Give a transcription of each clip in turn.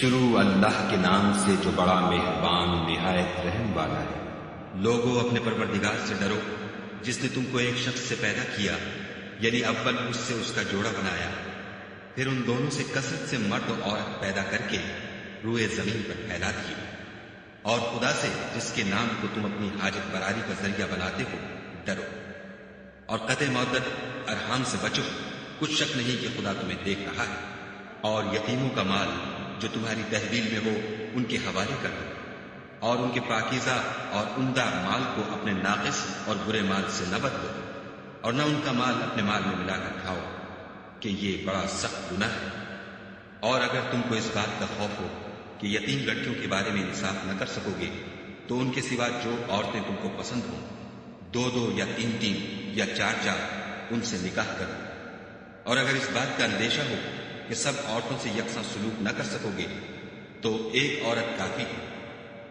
شروع اللہ کے نام سے جو بڑا مہربان نہایت رحم والا ہے۔ لوگوں اپنے پروردگار سے ڈرو جس نے تم کو ایک شخص سے پیدا کیا، یعنی اول اس سے اس کا جوڑا بنایا، پھر ان دونوں سے کثرت سے مرد و عورت پیدا کر کے روئے زمین پر پھیلا دیے، اور خدا سے جس کے نام کو تم اپنی حاجت براری کا ذریعہ بناتے ہو ڈرو، اور قطع مودت ارحام سے بچو، کچھ شک نہیں کہ خدا تمہیں دیکھ رہا ہے، اور یتیموں کا مال جو تمہاری تحویل میں ہو ان کے حوالے کر دو، اور ان کے پاکیزہ اور عمدہ مال کو اپنے ناقص اور برے مال سے نہ بدلو، اور نہ ان کا مال اپنے مال میں ملا کر کھاؤ کہ یہ بڑا سخت گناہ ہے۔ اور اگر تم کو اس بات کا خوف ہو کہ یتیم لڑکیوں کے بارے میں انصاف نہ کر سکو گے تو ان کے سوا جو عورتیں تم کو پسند ہوں، دو دو یا تین تین یا چار چار ان سے نکاح کرو۔ اور اگر اس بات کا اندیشہ ہو کہ سب عورتوں سے یکساں سلوک نہ کر سکو گے تو ایک عورت کافی ہے،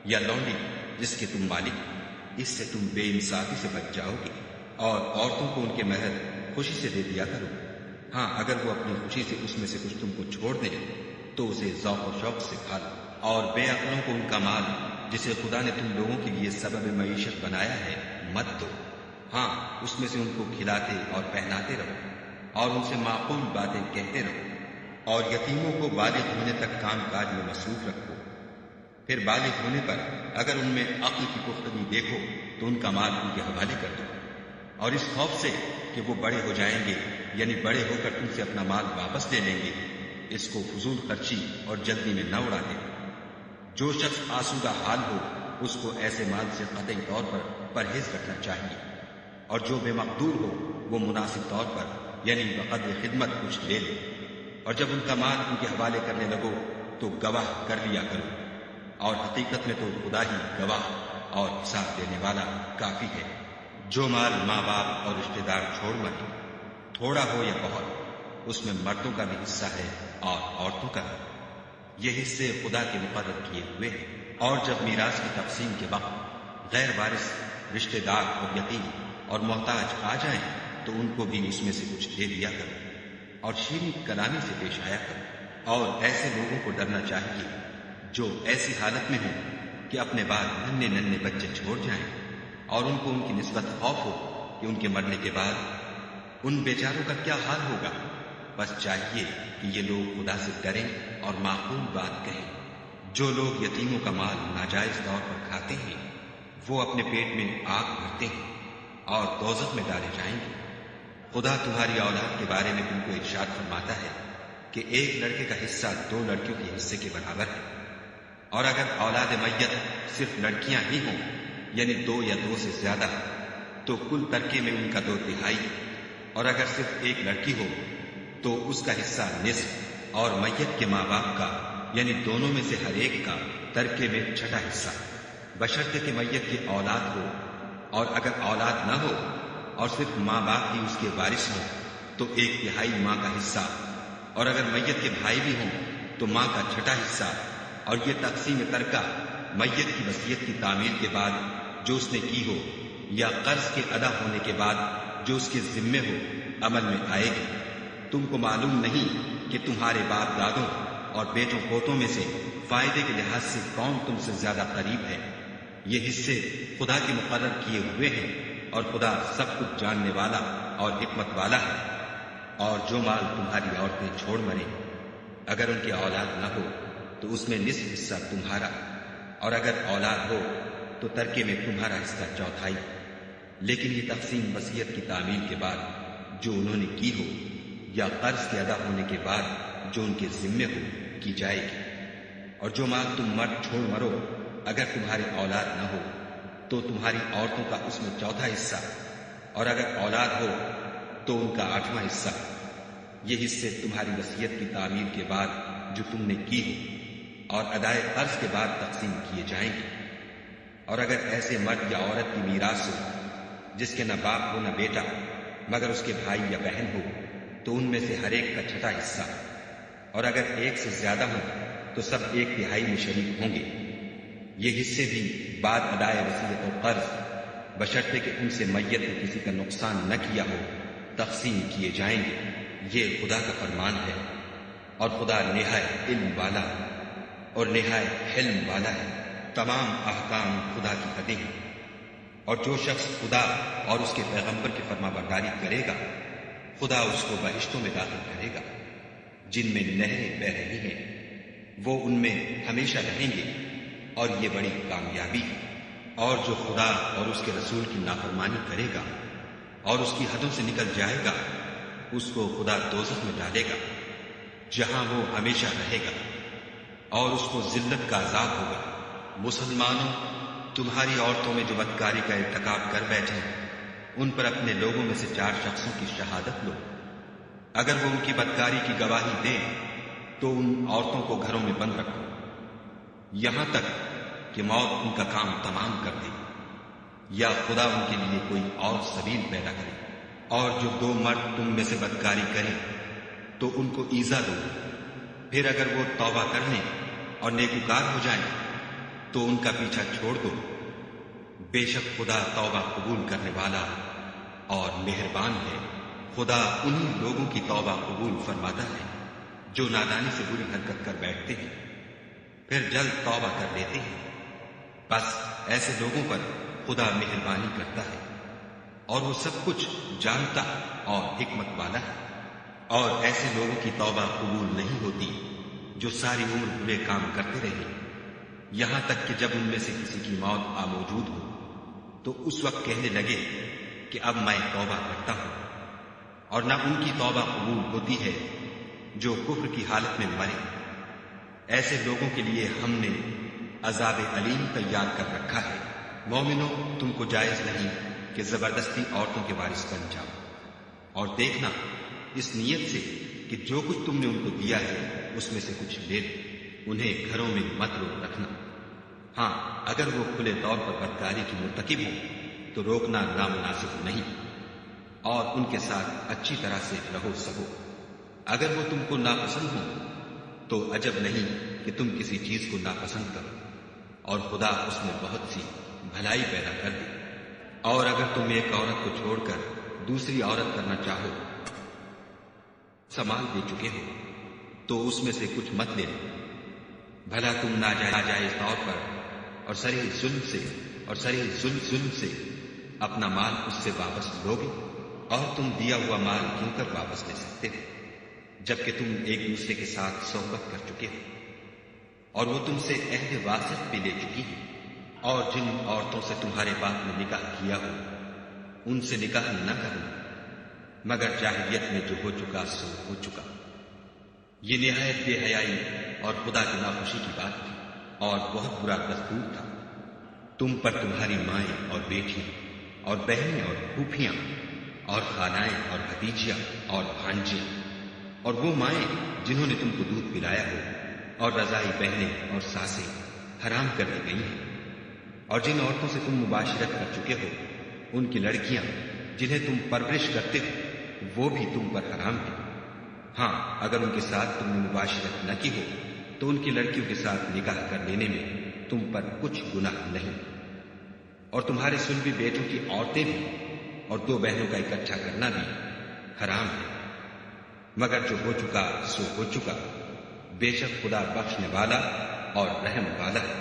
یا لونڈی جس کے تم مالک، اس سے تم بے انصافی سے بچ جاؤ گے۔ اور عورتوں کو ان کے مہر خوشی سے دے دیا کرو، ہاں اگر وہ اپنی خوشی سے اس میں سے کچھ تم کو چھوڑ دیں تو اسے ذوق و شوق سے کھا لو۔ اور بے عقلوں کو ان کا مال جسے خدا نے تم لوگوں کے لیے سبب معیشت بنایا ہے مت دو، ہاں اس میں سے ان کو کھلاتے اور پہناتے رہو، اور ان سے معقول باتیں کہتے رہو، اور یتیموں کو بالغ ہونے تک کام کاج میں مصروف رکھو۔ پھر بالغ ہونے پر اگر ان میں عقل کی پختگی دیکھو تو ان کا مال ان کے حوالے کر دو، اور اس خوف سے کہ وہ بڑے ہو جائیں گے، یعنی بڑے ہو کر تم سے اپنا مال واپس لے لیں گے، اس کو فضول خرچی اور جلدی میں نہ اڑا دے۔ جو شخص آسودہ حال ہو اس کو ایسے مال سے قطعی طور پر پرہیز رکھنا چاہیے، اور جو بے مقدور ہو وہ مناسب طور پر یعنی بقدر خدمت کچھ لے لے، اور جب ان کا مال ان کے حوالے کرنے لگو تو گواہ کر لیا کرو، اور حقیقت میں تو خدا ہی گواہ اور حساب دینے والا کافی ہے۔ جو مال ماں باپ اور رشتہ دار چھوڑ مرے، تھوڑا ہو یا بہت، اس میں مردوں کا بھی حصہ ہے اور عورتوں کا بھی، یہ حصے خدا کے مقرر کیے ہوئے ہیں۔ اور جب میراث کی تقسیم کے وقت غیر وارث رشتہ دار اور یتیم اور محتاج آ جائیں تو ان کو بھی اس میں سے کچھ دے دیا کرو، اور شیریں کلامی سے پیش آیا کرو۔ اور ایسے لوگوں کو ڈرنا چاہیے جو ایسی حالت میں ہوں کہ اپنے بعد ننھے ننھے بچے چھوڑ جائیں، اور ان کو ان کی نسبت خوف ہو کہ ان کے مرنے کے بعد ان بیچاروں کا کیا حال ہوگا۔ بس چاہیے کہ یہ لوگ خدا سے ڈریں اور معقول بات کہیں۔ جو لوگ یتیموں کا مال ناجائز طور پر کھاتے ہیں وہ اپنے پیٹ میں آگ بھرتے ہیں اور دوزخ میں ڈالے جائیں گے۔ خدا تمہاری اولاد کے بارے میں تم کو ارشاد فرماتا ہے کہ ایک لڑکے کا حصہ دو لڑکیوں کے حصے کے برابر ہے، اور اگر اولاد میت صرف لڑکیاں ہی ہوں یعنی دو یا دو سے زیادہ تو کل ترکے میں ان کا 2/3، اور اگر صرف ایک لڑکی ہو تو اس کا حصہ نصف، اور میت کے ماں باپ کا یعنی دونوں میں سے ہر ایک کا ترکے میں 6واں حصہ، بشرطے کہ میت کی اولاد ہو، اور اگر اولاد نہ ہو اور صرف ماں باپ ہی اس کے وارث ہوں تو 1/3 ماں کا حصہ، اور اگر میت کے بھائی بھی ہوں تو ماں کا 6واں حصہ۔ اور یہ تقسیم ترکہ میت کی وصیت کی تعمیل کے بعد جو اس نے کی ہو یا قرض کے ادا ہونے کے بعد جو اس کے ذمے ہو عمل میں آئے گی۔ تم کو معلوم نہیں کہ تمہارے باپ دادوں اور بیٹوں پوتوں میں سے فائدے کے لحاظ سے کون تم سے زیادہ قریب ہے۔ یہ حصے خدا کے مقرر کیے ہوئے ہیں، اور خدا سب کچھ جاننے والا اور حکمت والا ہے۔ اور جو مال تمہاری عورتیں چھوڑ مریں اگر ان کی اولاد نہ ہو تو اس میں نصف حصہ تمہارا، اور اگر اولاد ہو تو ترکے میں تمہارا حصہ 1/4، لیکن یہ تقسیم وصیت کی تعمیل کے بعد جو انہوں نے کی ہو یا قرض کے ادا ہونے کے بعد جو ان کے ذمے ہو کی جائے گی۔ اور جو مال تم مرد چھوڑ مرو اگر تمہاری اولاد نہ ہو تو تمہاری عورتوں کا اس میں 1/4 حصہ، اور اگر اولاد ہو تو ان کا 8واں حصہ۔ یہ حصے تمہاری وصیت کی تعمیل کے بعد جو تم نے کی ہو اور ادائے قرض کے بعد تقسیم کیے جائیں گے۔ اور اگر ایسے مرد یا عورت کی میراث ہو جس کے نہ باپ ہو نہ بیٹا مگر اس کے بھائی یا بہن ہو تو ان میں سے ہر ایک کا 6واں حصہ، اور اگر ایک سے زیادہ ہو تو سب 1/3 میں شریک ہوں گے۔ یہ حصے بھی بعد ادائے وصیت اور قرض بشرطے کہ ان سے میت کو کسی کا نقصان نہ کیا ہو تقسیم کیے جائیں گے۔ یہ خدا کا فرمان ہے، اور خدا نہایت علم والا اور نہایت حلم والا ہے۔ تمام احکام خدا کی حدیں ہیں، اور جو شخص خدا اور اس کے پیغمبر کی فرما برداری کرے گا خدا اس کو بہشتوں میں داخل کرے گا جن میں نہریں بہہ رہی ہیں، وہ ان میں ہمیشہ رہیں گے، اور یہ بڑی کامیابی ہے۔ اور جو خدا اور اس کے رسول کی نافرمانی کرے گا اور اس کی حدوں سے نکل جائے گا اس کو خدا دوزخ میں ڈالے گا جہاں وہ ہمیشہ رہے گا، اور اس کو ذلت کا عذاب ہوگا۔ مسلمانوں، تمہاری عورتوں میں جو بدکاری کا ارتکاب کر بیٹھے ہیں ان پر اپنے لوگوں میں سے 4 شخصوں کی شہادت لو۔ اگر وہ ان کی بدکاری کی گواہی دیں تو ان عورتوں کو گھروں میں بند رکھو یہاں تک کہ موت ان کا کام تمام کر دے، یا خدا ان کے لیے کوئی اور سبیل پیدا کرے۔ اور جو 2 مرد تم میں سے بدکاری کریں تو ان کو ایذا دو، پھر اگر وہ توبہ کر لیں اور نیکوکار ہو جائیں تو ان کا پیچھا چھوڑ دو۔ بے شک خدا توبہ قبول کرنے والا اور مہربان ہے۔ خدا انہی لوگوں کی توبہ قبول فرماتا ہے جو نادانی سے بری حرکت کر بیٹھتے ہیں پھر جلد توبہ کر لیتے ہیں، بس ایسے لوگوں پر خدا مہربانی کرتا ہے اور وہ سب کچھ جانتا اور حکمت والا ہے۔ اور ایسے لوگوں کی توبہ قبول نہیں ہوتی جو ساری عمر برے کام کرتے رہے، یہاں تک کہ جب ان میں سے کسی کی موت آ موجود ہو تو اس وقت کہنے لگے کہ اب میں توبہ کرتا ہوں۔ اور نہ ان کی توبہ قبول ہوتی ہے جو کفر کی حالت میں مرے۔ ایسے لوگوں کے لیے ہم نے عذاب علیم تیار کر رکھا ہے۔ مومنوں، تم کو جائز نہیں کہ زبردستی عورتوں کے وارث بن جاؤ، اور دیکھنا اس نیت سے کہ جو کچھ تم نے ان کو دیا ہے اس میں سے کچھ لے لو، انہیں گھروں میں مت روک رکھنا۔ ہاں، اگر وہ کھلے طور پر بدکاری کی مرتکب ہوں تو روکنا نامناسب نہیں، اور ان کے ساتھ اچھی طرح سے رہو سکو۔ اگر وہ تم کو ناپسند ہوں تو عجب نہیں کہ تم کسی چیز کو ناپسند کرو، اور خدا اس میں بہت سی بھلائی پیدا کر دے۔ اور اگر تم ایک عورت کو چھوڑ کر دوسری عورت کرنا چاہو، سامان دے چکے ہو تو اس میں سے کچھ مت لے لو، بھلا تم ناجائز طور پر اور صریح ظلم سے اپنا مال اس سے واپس لوگے؟ اور تم دیا ہوا مال کیوں کر واپس لے سکتے ہو جبکہ تم ایک دوسرے کے ساتھ صحبت کر چکے ہو اور وہ تم سے عہد واسط بھی لے چکی ہے؟ اور جن عورتوں سے تمہارے باپ نے نکاح کیا ہو ان سے نکاح نہ کرنا مگر جاہلیت میں جو ہو چکا سو ہو چکا۔ یہ نہایت بے حیائی اور خدا کی ناخوشی کی بات تھی اور بہت برا دستور تھا۔ تم پر تمہاری مائیں اور بیٹیاں اور بہنیں اور پھوپھیاں اور خالائیں اور بھتیجیاں اور بھانجیاں اور وہ مائیں جنہوں نے تم کو دودھ پلایا ہو اور رضائی بہنیں اور ساسیں حرام کر دی گئی ہیں۔ اور جن عورتوں سے تم مباشرت کر چکے ہو ان کی لڑکیاں جنہیں تم پرورش کرتے ہو وہ بھی تم پر حرام ہیں۔ ہاں، اگر ان کے ساتھ تم نے مباشرت نہ کی ہو تو ان کی لڑکیوں کے ساتھ نکاح کر لینے میں تم پر کچھ گناہ نہیں۔ اور تمہارے سلبی بیٹوں کی عورتیں بھی اور 2 بہنوں کا اکٹھا کرنا بھی حرام ہے، مگر جو ہو چکا سو ہو چکا۔ بے شک خدا بخشنے والا اور رحم والا ہے۔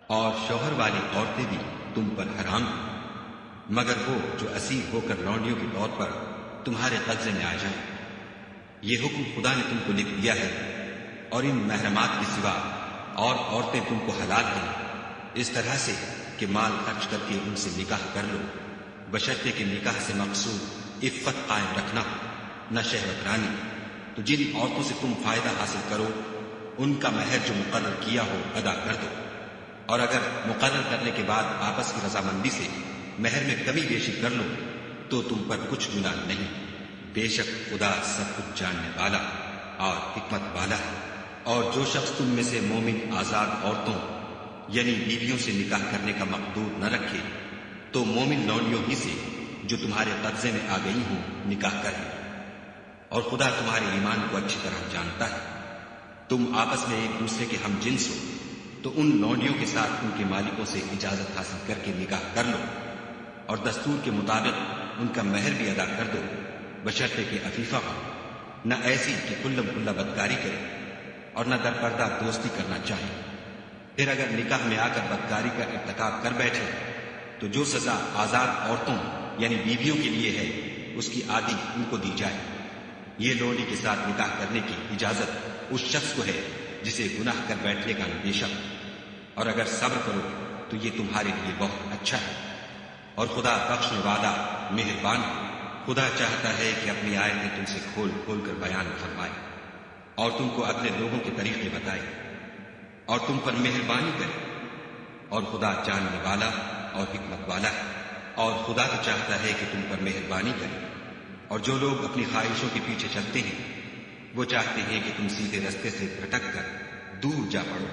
اور شوہر والی عورتیں بھی تم پر حرام ہیں مگر وہ جو اسیر ہو کر لونڈیوں کے طور پر تمہارے قبضے میں آ جائیں۔ یہ حکم خدا نے تم کو لکھ دیا ہے، اور ان محرمات کے سوا اور عورتیں تم کو حلال ہیں اس طرح سے کہ مال خرچ کر کے ان سے نکاح کر لو، بشرطے کہ نکاح سے مقصود عفت قائم رکھنا ہو، نہ شہوت رانی۔ تو جن عورتوں سے تم فائدہ حاصل کرو ان کا مہر جو مقرر کیا ہو ادا کر دو، اور اگر مقرر کرنے کے بعد آپس کی رضامندی سے مہر میں کمی بیشی کر لو تو تم پر کچھ گناہ نہیں۔ بے شک خدا سب کچھ جاننے والا اور حکمت والا ہے۔ اور جو شخص تم میں سے مومن آزاد عورتوں یعنی بیویوں سے نکاح کرنے کا مقدور نہ رکھے تو مومن لونڈیوں ہی سے جو تمہارے قبضے میں آ گئی ہوں نکاح کرے، اور خدا تمہارے ایمان کو اچھی طرح جانتا ہے۔ تم آپس میں ایک دوسرے کے ہم جنس ہو تو ان لونڈیوں کے ساتھ ان کے مالکوں سے اجازت حاصل کر کے نکاح کر لو، اور دستور کے مطابق ان کا مہر بھی ادا کر دو، بشرطے کہ عفیفہ ہو، نہ ایسی کہ کھلم کھلا بدکاری کرے، اور نہ درپردہ دوستی کرنا چاہیں۔ پھر اگر نکاح میں آ کر بدکاری کا ارتکاب کر بیٹھے تو جو سزا آزاد عورتوں یعنی بیویوں کے لیے ہے اس کی آدھی ان کو دی جائے۔ یہ لولی کے ساتھ نکاح کرنے کی اجازت اس شخص کو ہے جسے گناہ کر بیٹھنے کا اندیشہ ہو، اور اگر صبر کرو تو یہ تمہارے لیے بہت اچھا ہے، اور خدا بخشنے والا مہربان ہے۔ خدا چاہتا ہے کہ اپنی آیتیں تم سے کھول کھول کر بیان فرمائے اور تم کو اگلے لوگوں کے طریقے بتائے اور تم پر مہربانی کرے، اور خدا جاننے والا اور حکمت والا ہے۔ اور خدا تو چاہتا ہے کہ تم پر مہربانی کرے، اور جو لوگ اپنی خواہشوں کے پیچھے چلتے ہیں وہ چاہتے ہیں کہ تم سیدھے رستے سے بھٹک کر دور جا پڑو۔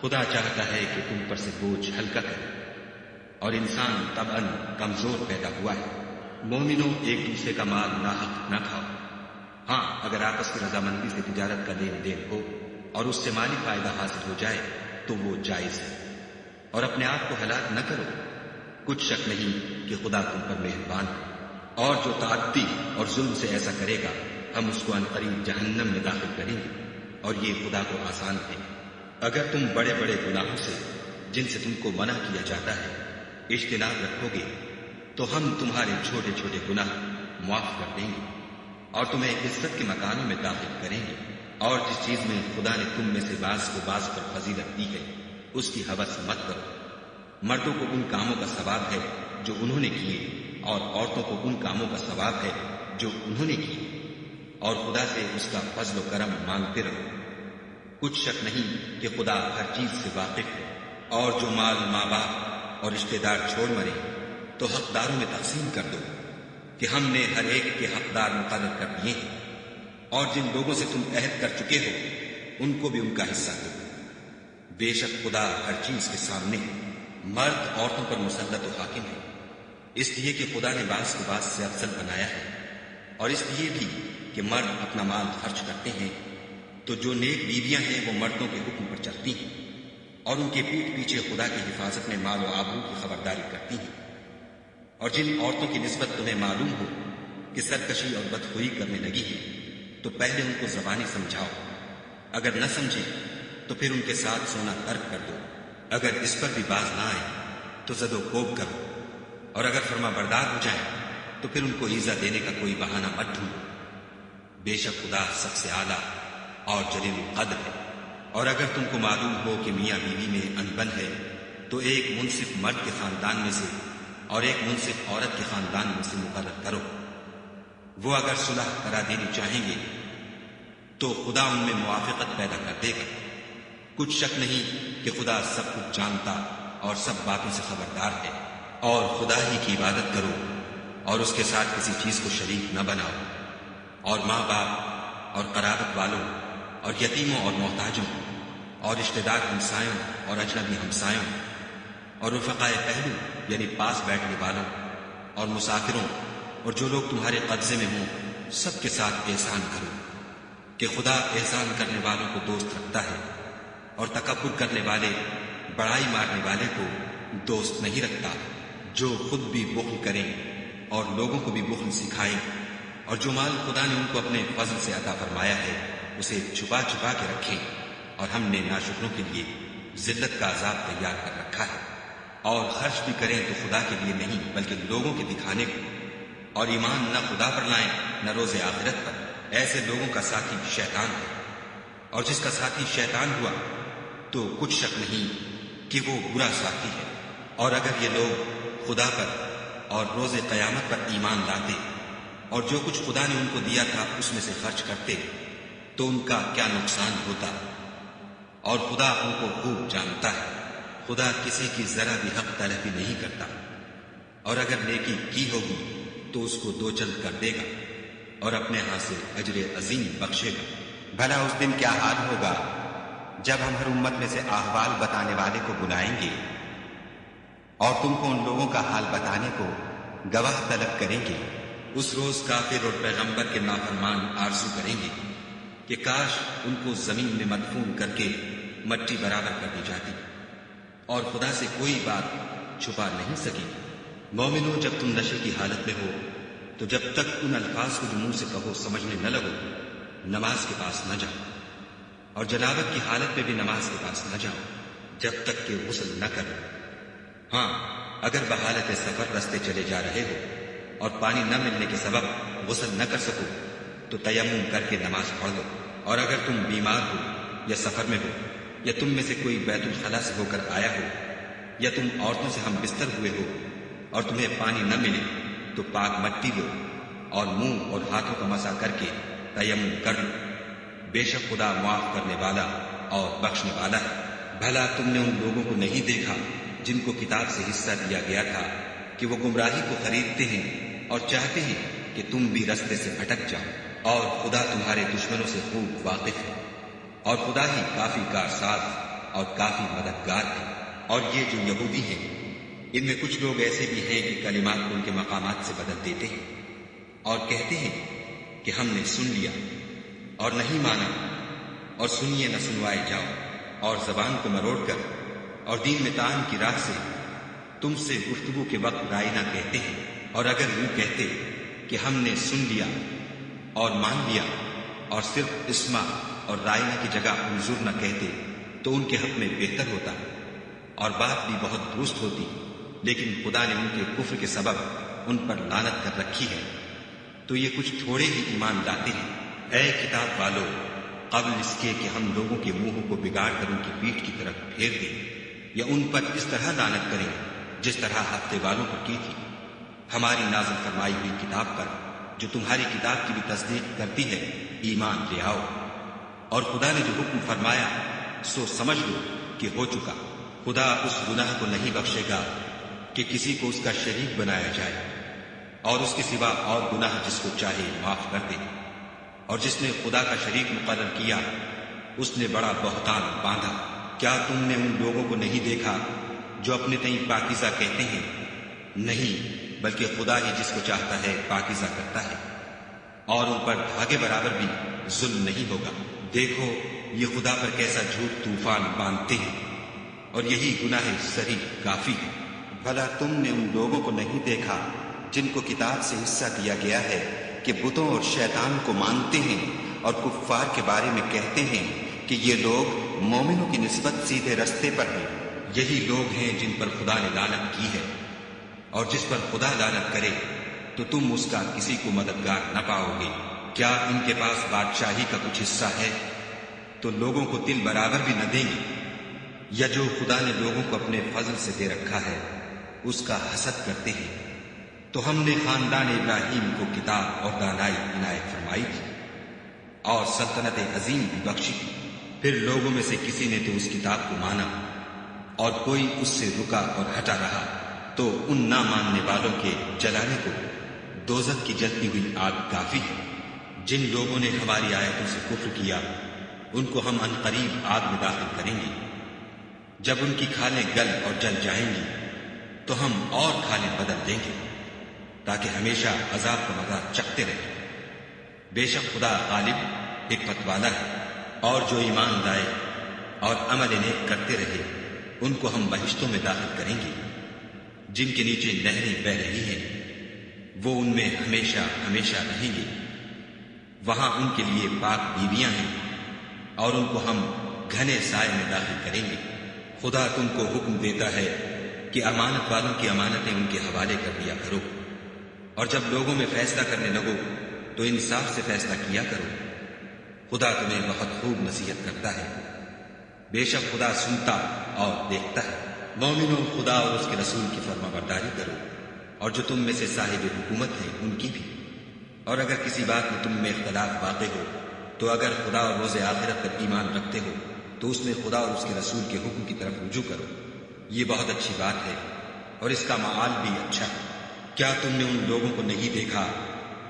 خدا چاہتا ہے کہ تم پر سے بوجھ ہلکا کرے، اور انسان طبعاً کمزور پیدا ہوا ہے۔ مومنوں، ایک دوسرے کا مال ناحق نہ کھاؤ۔ ہاں، اگر آپس کی رضامندی سے تجارت کا لین دین ہو اور اس سے مالی فائدہ حاصل ہو جائے تو وہ جائز ہے، اور اپنے آپ کو ہلاک نہ کرو۔ کچھ شک نہیں کہ خدا تم پر مہربان ہے، اور جو تعدی اور ظلم سے ایسا کرے گا ہم اس کو عنقریب جہنم میں داخل کریں گے، اور یہ خدا کو آسان ہے۔ اگر تم بڑے بڑے گناہوں سے جن سے تم کو منع کیا جاتا ہے اجتناب رکھو گے تو ہم تمہارے چھوٹے چھوٹے گناہ معاف کر دیں گے اور تمہیں عزت کے مکانوں میں داخل کریں گے۔ اور جس چیز میں خدا نے تم میں سے بعض کو بعض پر فضیلت دی ہے اس کی ہوس مت کرو۔ مردوں کو ان کاموں کا ثواب ہے جو انہوں نے کیے، اور عورتوں کو ان کاموں کا ثواب ہے جو انہوں نے کیے، اور خدا سے اس کا فضل و کرم مانگتے رہو۔ کچھ شک نہیں کہ خدا ہر چیز سے واقف ہے۔ اور جو مال ماں باپ اور رشتے دار چھوڑ مرے تو حقداروں میں تقسیم کر دو کہ ہم نے ہر ایک کے حقدار مقرر کر دیے ہیں، اور جن لوگوں سے تم عہد کر چکے ہو ان کو بھی ان کا حصہ دو۔ بے شک خدا ہر چیز کے سامنے ہے۔ مرد عورتوں پر مسلط و حاکم ہے، اس لیے کہ خدا نے بعض کو بعض سے افضل بنایا ہے، اور اس لیے بھی کہ مرد اپنا مال خرچ کرتے ہیں تو جو نیک بیویاں ہیں وہ مردوں کے حکم پر چلتی ہیں اور ان کے پیٹھ پیچھے خدا کی حفاظت میں مال و آبرو کی خبرداری کرتی ہیں۔ اور جن عورتوں کی نسبت تمہیں معلوم ہو کہ سرکشی اور بدخوئی کرنے لگی ہیں تو پہلے ان کو زبانی سمجھاؤ، اگر نہ سمجھے تو پھر ان کے ساتھ سونا ترک کر دو۔ اگر اس پر بھی باز نہ آئے تو زد و کوب کرو، اور اگر فرما بردار ہو جائیں تو پھر ان کو ایزا دینے کا کوئی بہانہ مت ڈھونڈو۔ بے شک خدا سب سے اعلیٰ اور جلیل القدر ہے۔ اور اگر تم کو معلوم ہو کہ میاں بیوی میں انبن ہے تو ایک منصف مرد کے خاندان میں سے اور ایک منصف عورت کے خاندان میں سے مقرر کرو۔ وہ اگر صلح کرا دینی چاہیں گے تو خدا ان میں موافقت پیدا کر دے گا۔ کچھ شک نہیں کہ خدا سب کچھ جانتا اور سب باتوں سے خبردار ہے۔ اور خدا ہی کی عبادت کرو اور اس کے ساتھ کسی چیز کو شریک نہ بناؤ، اور ماں باپ اور قرابت والوں اور یتیموں اور محتاجوں اور رشتہ دار ہمسایوں اور اجنبی ہمسایوں اور رفقائے پہلو یعنی پاس بیٹھنے والوں اور مسافروں اور جو لوگ تمہارے قبضے میں ہوں سب کے ساتھ احسان کرو، کہ خدا احسان کرنے والوں کو دوست رکھتا ہے اور تکبر کرنے والے بڑائی مارنے والے کو دوست نہیں رکھتا۔ جو خود بھی بخل کریں اور لوگوں کو بھی بخل سکھائیں، اور جو مال خدا نے ان کو اپنے فضل سے عطا فرمایا ہے اسے چھپا چھپا کے رکھیں، اور ہم نے ناشکروں کے لیے ذلت کا عذاب تیار کر رکھا ہے۔ اور خرچ بھی کریں تو خدا کے لیے نہیں بلکہ لوگوں کے دکھانے کو، اور ایمان نہ خدا پر لائیں نہ روز آخرت پر۔ ایسے لوگوں کا ساتھی شیطان ہے، اور جس کا ساتھی شیطان ہوا تو کچھ شک نہیں کہ وہ برا ساتھی ہے۔ اور اگر یہ لوگ خدا پر اور روز قیامت پر ایمان لاتے اور جو کچھ خدا نے ان کو دیا تھا اس میں سے خرچ کرتے تو ان کا کیا نقصان ہوتا، اور خدا ان کو خوب جانتا ہے۔ خدا کسی کی ذرا بھی حق تلفی نہیں کرتا، اور اگر نیکی کی ہوگی تو اس کو دو چند کر دے گا اور اپنے ہاتھ سے اجر عظیم بخشے گا۔ بھلا اس دن کیا حال ہوگا جب ہم ہر امت میں سے احوال بتانے والے کو بلائیں گے اور تم کو ان لوگوں کا حال بتانے کو گواہ طلب کریں گے۔ اس روز کافر اور پیغمبر کے نافرمان آرزو کریں گے کہ کاش ان کو زمین میں مدفون کر کے مٹی برابر کر دی جاتی، اور خدا سے کوئی بات چھپا نہیں سکی۔ مومنو، جب تم نشے کی حالت میں ہو تو جب تک ان الفاظ کو جو منہ سے کہو سمجھنے نہ لگو نماز کے پاس نہ جاؤ، اور جنابت کی حالت میں بھی نماز کے پاس نہ جاؤ جب تک کہ غسل نہ کرو۔ ہاں، اگر بحالت سفر رستے چلے جا رہے ہو اور پانی نہ ملنے کے سبب غسل نہ کر سکو تو تیمم کر کے نماز پڑھ لو۔ اور اگر تم بیمار ہو یا سفر میں ہو یا تم میں سے کوئی بیت الخلا سے ہو کر آیا ہو یا تم عورتوں سے ہم بستر ہوئے ہو اور تمہیں پانی نہ ملے تو پاک مٹی لو اور منہ اور ہاتھوں کا مسح کر کے تیمم کر لو۔ بے شک خدا معاف کرنے والا اور بخشنے والا ہے۔ بھلا تم نے ان لوگوں کو نہیں دیکھا جن کو کتاب سے حصہ دیا گیا تھا کہ وہ گمراہی کو خریدتے ہیں اور چاہتے ہیں کہ تم بھی رستے سے بھٹک جاؤ، اور خدا تمہارے دشمنوں سے خوب واقف ہے، اور خدا ہی کافی کارساز اور کافی مددگار ہے۔ اور یہ جو یہودی ہیں، ان میں کچھ لوگ ایسے بھی ہیں کہ کلمات کو ان کے مقامات سے بدل دیتے ہیں اور کہتے ہیں کہ ہم نے سن لیا اور نہیں مانا، اور سنیے نہ سنوائے جاؤ، اور زبان کو مروڑ کر اور دین میں طعن کی راہ سے تم سے گفتگو کے وقت رائنا کہتے ہیں۔ اور اگر یوں کہتے کہ ہم نے سن لیا اور مان لیا اور صرف اسما اور رائنا کی جگہ انظر نہ کہتے تو ان کے حق میں بہتر ہوتا اور بات بھی بہت درست ہوتی، لیکن خدا نے ان کے کفر کے سبب ان پر لعنت کر رکھی ہے، تو یہ کچھ تھوڑے ہی ایمان لاتے ہیں۔ اے کتاب والو، قبل اس کے کہ ہم لوگوں کے منہوں کو بگاڑ کر ان کی پیٹھ کی طرف پھیر دیں یا ان پر اس طرح لعنت کریں جس طرح ہفتے والوں پر کی تھی، ہماری نازل فرمائی ہوئی کتاب پر جو تمہاری کتاب کی بھی تصدیق کرتی ہے ایمان لے آؤ۔ اور خدا نے جو حکم فرمایا سو سمجھ لو کہ ہو چکا۔ خدا اس گناہ کو نہیں بخشے گا کہ کسی کو اس کا شریک بنایا جائے، اور اس کے سوا اور گناہ جس کو چاہے معاف کر دے۔ اور جس نے خدا کا شریک مقرر کیا اس نے بڑا بہتان باندھا۔ کیا تم نے ان لوگوں کو نہیں دیکھا جو اپنے تئیں پاکیزہ کہتے ہیں؟ نہیں، بلکہ خدا ہی جس کو چاہتا ہے پاکیزہ کرتا ہے، اور ان پر دھاگے برابر بھی ظلم نہیں ہوگا۔ دیکھو یہ خدا پر کیسا جھوٹ طوفان باندھتے ہیں، اور یہی گناہ سری کافی ہے۔ بھلا تم نے ان لوگوں کو نہیں دیکھا جن کو کتاب سے حصہ دیا گیا ہے کہ بتوں اور شیطان کو مانتے ہیں اور کفار کے بارے میں کہتے ہیں کہ یہ لوگ مومنوں کی نسبت سیدھے رستے پر ہیں؟ یہی لوگ ہیں جن پر خدا نے لعنت کی ہے، اور جس پر خدا لعنت کرے تو تم اس کا کسی کو مددگار نہ پاؤ گے۔ کیا ان کے پاس بادشاہی کا کچھ حصہ ہے تو لوگوں کو تل برابر بھی نہ دیں گے؟ یا جو خدا نے لوگوں کو اپنے فضل سے دے رکھا ہے اس کا حسد کرتے ہیں؟ تو ہم نے خاندان ابراہیم کو کتاب اور دانائی عنایت فرمائی تھی اور سلطنت عظیم بھی بخشی تھی۔ پھر لوگوں میں سے کسی نے تو اس کتاب کو مانا اور کوئی اس سے رکا اور ہٹا رہا، تو ان نہ ماننے والوں کے جلانے کو دوزخ کی جلتی ہوئی آگ کافی ہے۔ جن لوگوں نے ہماری آیتوں سے کفر کیا ان کو ہم عن قریب آگ میں داخل کریں گے۔ جب ان کی کھالیں گل اور جل جائیں گی تو ہم اور کھالیں بدل دیں گے تاکہ ہمیشہ عذاب کا مزہ چکھتے رہیں۔ بے شک خدا غالب حکمت والا ہے، اور جو ایمان لائے اور عمل نیک کرتے رہے ان کو ہم بہشتوں میں داخل کریں گے جن کے نیچے نہریں بہ رہی ہیں، وہ ان میں ہمیشہ ہمیشہ رہیں گے۔ وہاں ان کے لیے پاک بیویاں ہیں اور ان کو ہم گھنے سائے میں داخل کریں گے۔ خدا تم کو حکم دیتا ہے کہ امانت والوں کی امانتیں ان کے حوالے کر دیا کرو، اور جب لوگوں میں فیصلہ کرنے لگو تو انصاف سے فیصلہ کیا کرو۔ خدا تمہیں بہت خوب نصیحت کرتا ہے، بے شک خدا سنتا اور دیکھتا ہے۔ مومنوں، خدا اور اس کے رسول کی فرما برداری کرو، اور جو تم میں سے صاحب حکومت ہیں ان کی بھی۔ اور اگر کسی بات میں تم میں اختلاف واقع ہو تو اگر خدا اور روز آخرت پر ایمان رکھتے ہو تو اس میں خدا اور اس کے رسول کے حکم کی طرف رجوع کرو، یہ بہت اچھی بات ہے اور اس کا معال بھی اچھا ہے۔ کیا تم نے ان لوگوں کو نہیں دیکھا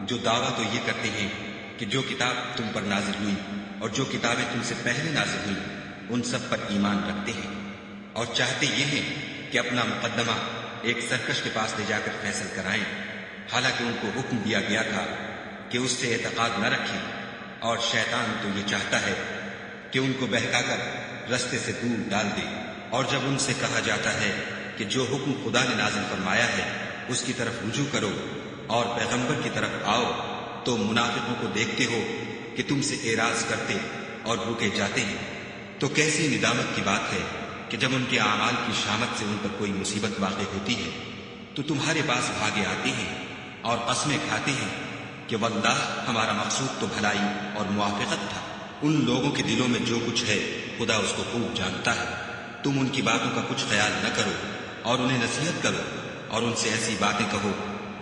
جو دعویٰ تو یہ کرتے ہیں کہ جو کتاب تم پر نازل ہوئی اور جو کتابیں تم سے پہلے نازل ہوئی ان سب پر ایمان رکھتے ہیں، اور چاہتے یہ ہیں کہ اپنا مقدمہ ایک سرکش کے پاس لے جا کر فیصل کرائیں، حالانکہ ان کو حکم دیا گیا تھا کہ اس سے اعتقاد نہ رکھیں، اور شیطان تو یہ چاہتا ہے کہ ان کو بہکا کر رستے سے دور ڈال دے۔ اور جب ان سے کہا جاتا ہے کہ جو حکم خدا نے نازل فرمایا ہے اس کی طرف رجوع کرو اور پیغمبر کی طرف آؤ، تو منافقوں کو دیکھتے ہو کہ تم سے اعراض کرتے اور روکے جاتے ہیں، تو کیسی ندامت کی بات ہے کہ جب ان کے اعمال کی شامت سے ان پر کوئی مصیبت واقع ہوتی ہے تو تمہارے پاس بھاگے آتے ہیں اور قسمیں کھاتے ہیں کہ واللہ ہمارا مقصود تو بھلائی اور موافقت تھا۔ ان لوگوں کے دلوں میں جو کچھ ہے خدا اس کو خوب جانتا ہے۔ تم ان کی باتوں کا کچھ خیال نہ کرو اور انہیں نصیحت کرو اور ان سے ایسی باتیں کہو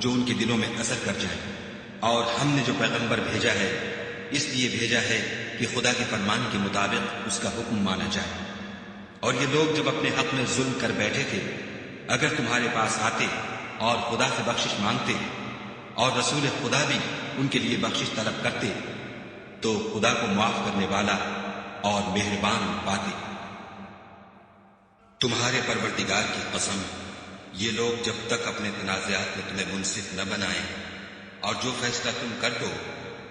جو ان کے دلوں میں اثر کر جائیں۔ اور ہم نے جو پیغمبر بھیجا ہے اس لیے بھیجا ہے کہ خدا کے فرمان کے مطابق اس کا حکم مانا جائے۔ اور یہ لوگ جب اپنے حق میں ظلم کر بیٹھے تھے، اگر تمہارے پاس آتے اور خدا سے بخشش مانگتے اور رسول خدا بھی ان کے لیے بخشش طلب کرتے تو خدا کو معاف کرنے والا اور مہربان پاتے۔ تمہارے پروردگار کی قسم، یہ لوگ جب تک اپنے تنازعات میں تمہیں منصف نہ بنائیں اور جو فیصلہ تم کر دو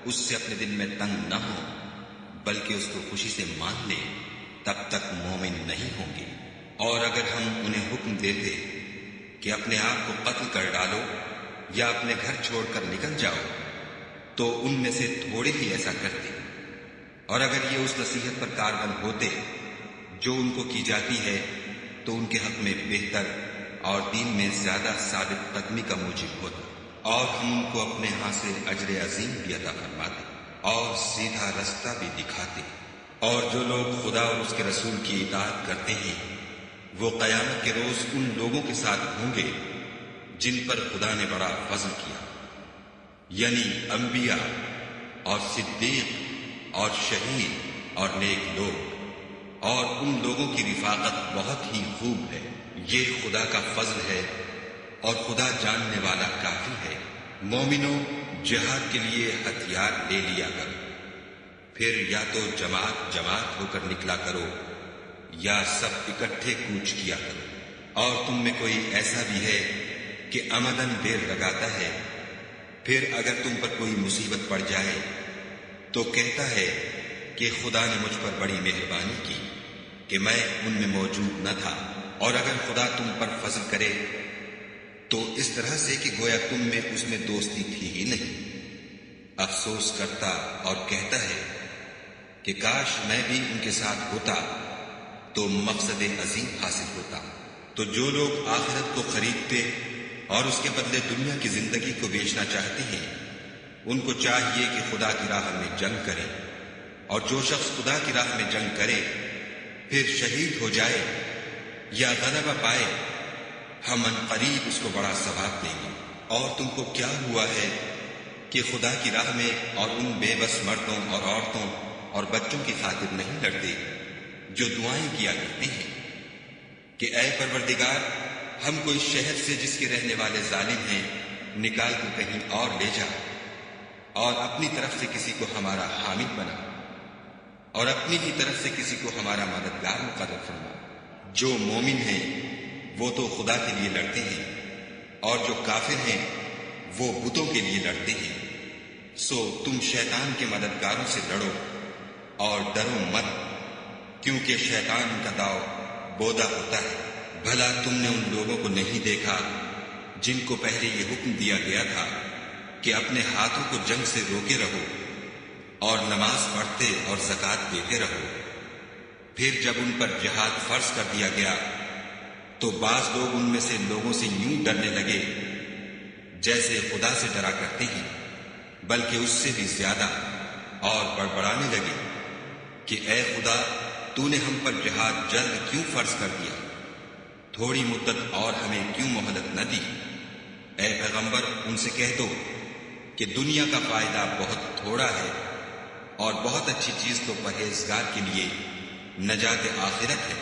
اس سے اپنے دل میں تنگ نہ ہو بلکہ اس کو خوشی سے مان لیں، تب تک مومن نہیں ہوں گے۔ اور اگر ہم انہیں حکم دیتے کہ اپنے آپ کو قتل کر ڈالو یا اپنے گھر چھوڑ کر نکل جاؤ تو ان میں سے تھوڑے ہی ایسا کرتے، اور اگر یہ اس نصیحت پر کاربند ہوتے جو ان کو کی جاتی ہے تو ان کے حق میں بہتر اور دین میں زیادہ ثابت قدمی کا موجب ہوتا، اور ہم ان کو اپنے ہاں سے اجر عظیم بھی عطا فرماتے اور سیدھا رستہ بھی دکھاتے۔ اور جو لوگ خدا اور اس کے رسول کی اطاعت کرتے ہیں وہ قیامت کے روز ان لوگوں کے ساتھ ہوں گے جن پر خدا نے بڑا فضل کیا، یعنی انبیاء اور صدیق اور شہید اور نیک لوگ، اور ان لوگوں کی رفاقت بہت ہی خوب ہے۔ یہ خدا کا فضل ہے اور خدا جاننے والا کافی ہے۔ مومنوں، جہاد کے لیے ہتھیار لے لیا کرو، پھر یا تو جماعت جماعت ہو کر نکلا کرو یا سب اکٹھے کوچ کیا کرو۔ اور تم میں کوئی ایسا بھی ہے کہ عمدن دیر لگاتا ہے، پھر اگر تم پر کوئی مصیبت پڑ جائے تو کہتا ہے کہ خدا نے مجھ پر بڑی مہربانی کی کہ میں ان میں موجود نہ تھا۔ اور اگر خدا تم پر فضل کرے تو اس طرح سے کہ گویا تم میں اس میں دوستی تھی ہی نہیں، افسوس کرتا اور کہتا ہے کہ کاش میں بھی ان کے ساتھ ہوتا تو مقصد عظیم حاصل ہوتا۔ تو جو لوگ آخرت کو خریدتے اور اس کے بدلے دنیا کی زندگی کو بیچنا چاہتے ہیں ان کو چاہیے کہ خدا کی راہ میں جنگ کرے، اور جو شخص خدا کی راہ میں جنگ کرے پھر شہید ہو جائے یا غلبہ پائے ہم عنقریب اس کو بڑا ثواب دیں گے۔ اور تم کو کیا ہوا ہے کہ خدا کی راہ میں اور ان بے بس مردوں اور عورتوں اور بچوں کی خاطر نہیں لڑتے جو دعائیں کیا کرتے ہیں کہ اے پروردگار ہم کو اس شہر سے جس کے رہنے والے ظالم ہیں نکال کر کہیں اور لے جا، اور اپنی طرف سے کسی کو ہمارا حامد بنا اور اپنی ہی طرف سے کسی کو ہمارا مددگار مقرر فرما۔ جو مومن ہیں وہ تو خدا کے لیے لڑتے ہیں اور جو کافر ہیں وہ بتوں کے لیے لڑتے ہیں۔ سو تم شیطان کے مددگاروں سے لڑو اور ڈرو مت، کیونکہ شیطان کا داؤ بودا ہوتا ہے۔ بھلا تم نے ان لوگوں کو نہیں دیکھا جن کو پہلے یہ حکم دیا گیا تھا کہ اپنے ہاتھوں کو جنگ سے روکے رہو اور نماز پڑھتے اور زکوٰۃ دیتے رہو، پھر جب ان پر جہاد فرض کر دیا گیا تو بعض لوگ ان میں سے لوگوں سے یوں ڈرنے لگے جیسے خدا سے ڈرا کرتے ہیں، بلکہ اس سے بھی زیادہ، اور بڑبڑانے لگے کہ اے خدا تو نے ہم پر جہاد جلد کیوں فرض کر دیا، تھوڑی مدت اور ہمیں کیوں مہلت نہ دی۔ اے پیغمبر ان سے کہہ دو کہ دنیا کا فائدہ بہت تھوڑا ہے اور بہت اچھی چیز تو پرہیزگار کے لیے نجات آخرت ہے،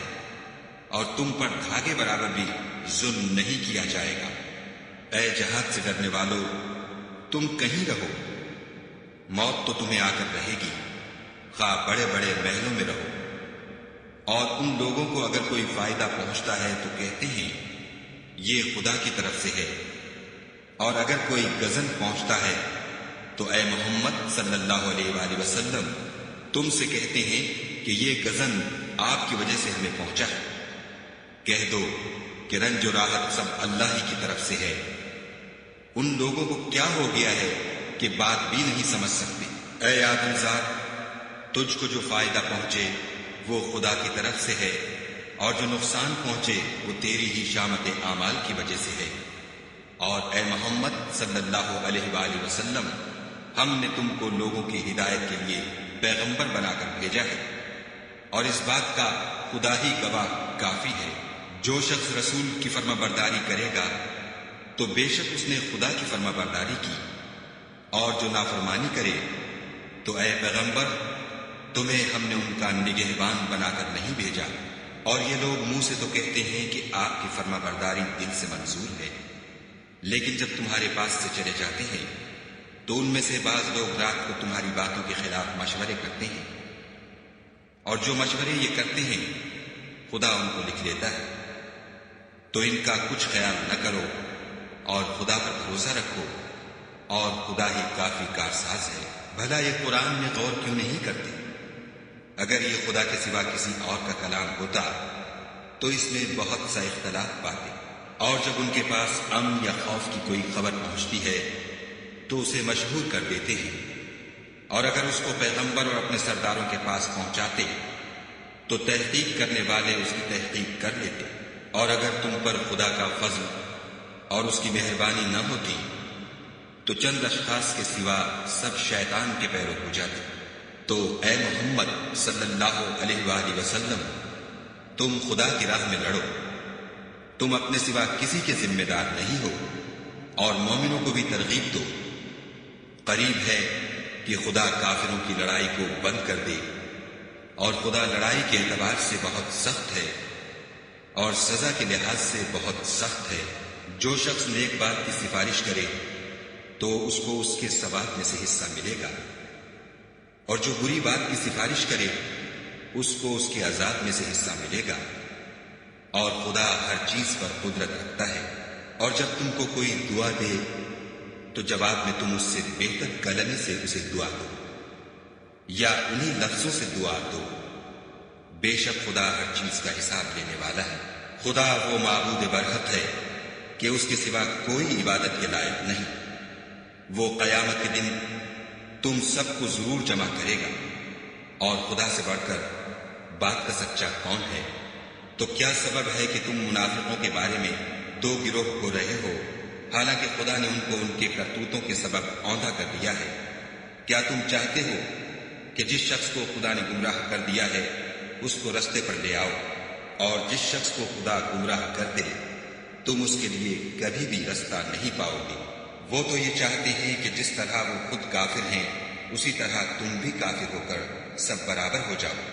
اور تم پر دھاگے برابر بھی ظلم نہیں کیا جائے گا۔ اے جہاد سے ڈرنے والو، تم کہیں رہو، موت تو تمہیں آ کر رہے گی، خواہ بڑے بڑے محلوں میں رہو۔ اور ان لوگوں کو اگر کوئی فائدہ پہنچتا ہے تو کہتے ہیں یہ خدا کی طرف سے ہے، اور اگر کوئی غضب پہنچتا ہے تو اے محمد صلی اللہ علیہ وآلہ وسلم تم سے کہتے ہیں کہ یہ غضب آپ کی وجہ سے ہمیں پہنچا ہے۔ کہہ دو کہ رنج و راحت سب اللہ ہی کی طرف سے ہے۔ ان لوگوں کو کیا ہو گیا ہے کہ بات بھی نہیں سمجھ سکتے۔ اے آدم ذات، تجھ کو جو فائدہ پہنچے وہ خدا کی طرف سے ہے، اور جو نقصان پہنچے وہ تیری ہی شامت اعمال کی وجہ سے ہے۔ اور اے محمد صلی اللہ علیہ وآلہ وسلم، ہم نے تم کو لوگوں کی ہدایت کے لیے پیغمبر بنا کر بھیجا ہے، اور اس بات کا خدا ہی گواہ کافی ہے۔ جو شخص رسول کی فرما برداری کرے گا تو بے شک اس نے خدا کی فرما برداری کی، اور جو نافرمانی کرے تو اے پیغمبر تمہیں ہم نے ان کا نگہبان بنا کر نہیں بھیجا۔ اور یہ لوگ منہ سے تو کہتے ہیں کہ آپ کی فرما برداری دل سے منظور ہے، لیکن جب تمہارے پاس سے چلے جاتے ہیں تو ان میں سے بعض لوگ رات کو تمہاری باتوں کے خلاف مشورے کرتے ہیں، اور جو مشورے یہ کرتے ہیں خدا ان کو لکھ لیتا ہے۔ تو ان کا کچھ خیال نہ کرو اور خدا پر بھروسہ رکھو، اور خدا ہی کافی کارساز ہے۔ بھلا یہ قرآن میں غور کیوں نہیں کرتے؟ اگر یہ خدا کے سوا کسی اور کا کلام ہوتا تو اس میں بہت سا اختلاف پاتے، اور جب ان کے پاس امن یا خوف کی کوئی خبر پہنچتی ہے تو اسے مشہور کر دیتے ہیں، اور اگر اس کو پیغمبر اور اپنے سرداروں کے پاس پہنچاتے تو تحقیق کرنے والے اس کی تحقیق کر لیتے، اور اگر تم پر خدا کا فضل اور اس کی مہربانی نہ ہوتی تو چند اشخاص کے سوا سب شیطان کے پیرو ہو جاتے۔ تو اے محمد صلی اللہ علیہ وآلہ وسلم، تم خدا کی راہ میں لڑو، تم اپنے سوا کسی کے ذمہ دار نہیں ہو، اور مومنوں کو بھی ترغیب دو۔ قریب ہے کہ خدا کافروں کی لڑائی کو بند کر دے، اور خدا لڑائی کے اعتبار سے بہت سخت ہے اور سزا کے لحاظ سے بہت سخت ہے۔ جو شخص نیک بات کی سفارش کرے تو اس کو اس کے ثواب میں سے حصہ ملے گا، اور جو بری بات کی سفارش کرے اس کو اس کے عذاب میں سے حصہ ملے گا، اور خدا ہر چیز پر قدرت رکھتا ہے۔ اور جب تم کو کوئی دعا دے تو جواب میں تم اس سے بہتر کلمے سے اسے دعا دو، یا انہی لفظوں سے دعا دو، بے شک خدا ہر چیز کا حساب لینے والا ہے۔ خدا وہ معبود برحق ہے کہ اس کے سوا کوئی عبادت کے لائق نہیں۔ وہ قیامت کے دن تم سب کو ضرور جمع کرے گا، اور خدا سے بڑھ کر بات کا سچا کون ہے؟ تو کیا سبب ہے کہ تم منافقوں کے بارے میں دو گروہ ہو رہے ہو، حالانکہ خدا نے ان کو ان کے کرتوتوں کے سبب اوندھا کر دیا ہے؟ کیا تم چاہتے ہو کہ جس شخص کو خدا نے گمراہ کر دیا ہے اس کو رستے پر لے آؤ، اور جس شخص کو خدا گمراہ کر دے تم اس کے لیے کبھی بھی رستہ نہیں پاؤ گے۔ وہ تو یہ چاہتے ہیں کہ جس طرح وہ خود کافر ہیں اسی طرح تم بھی کافر ہو کر سب برابر ہو جاؤ۔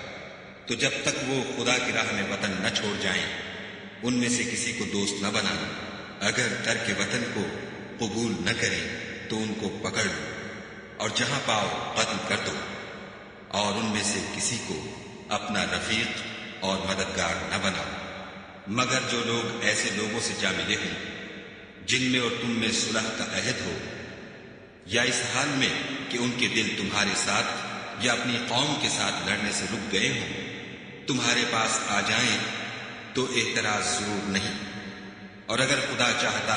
تو جب تک وہ خدا کی راہ میں وطن نہ چھوڑ جائیں ان میں سے کسی کو دوست نہ بنانا۔ اگر ترک وطن کو قبول نہ کریں تو ان کو پکڑ لو، اور جہاں پاؤ قتل کر دو، اور ان میں سے کسی کو اپنا رفیق اور مددگار نہ بناؤ، مگر جو لوگ ایسے لوگوں سے جا ملے ہوں جن میں اور تم میں صلح کا عہد ہو، یا اس حال میں کہ ان کے دل تمہارے ساتھ یا اپنی قوم کے ساتھ لڑنے سے رک گئے ہوں، تمہارے پاس آ جائیں تو اعتراض ضرور نہیں، اور اگر خدا چاہتا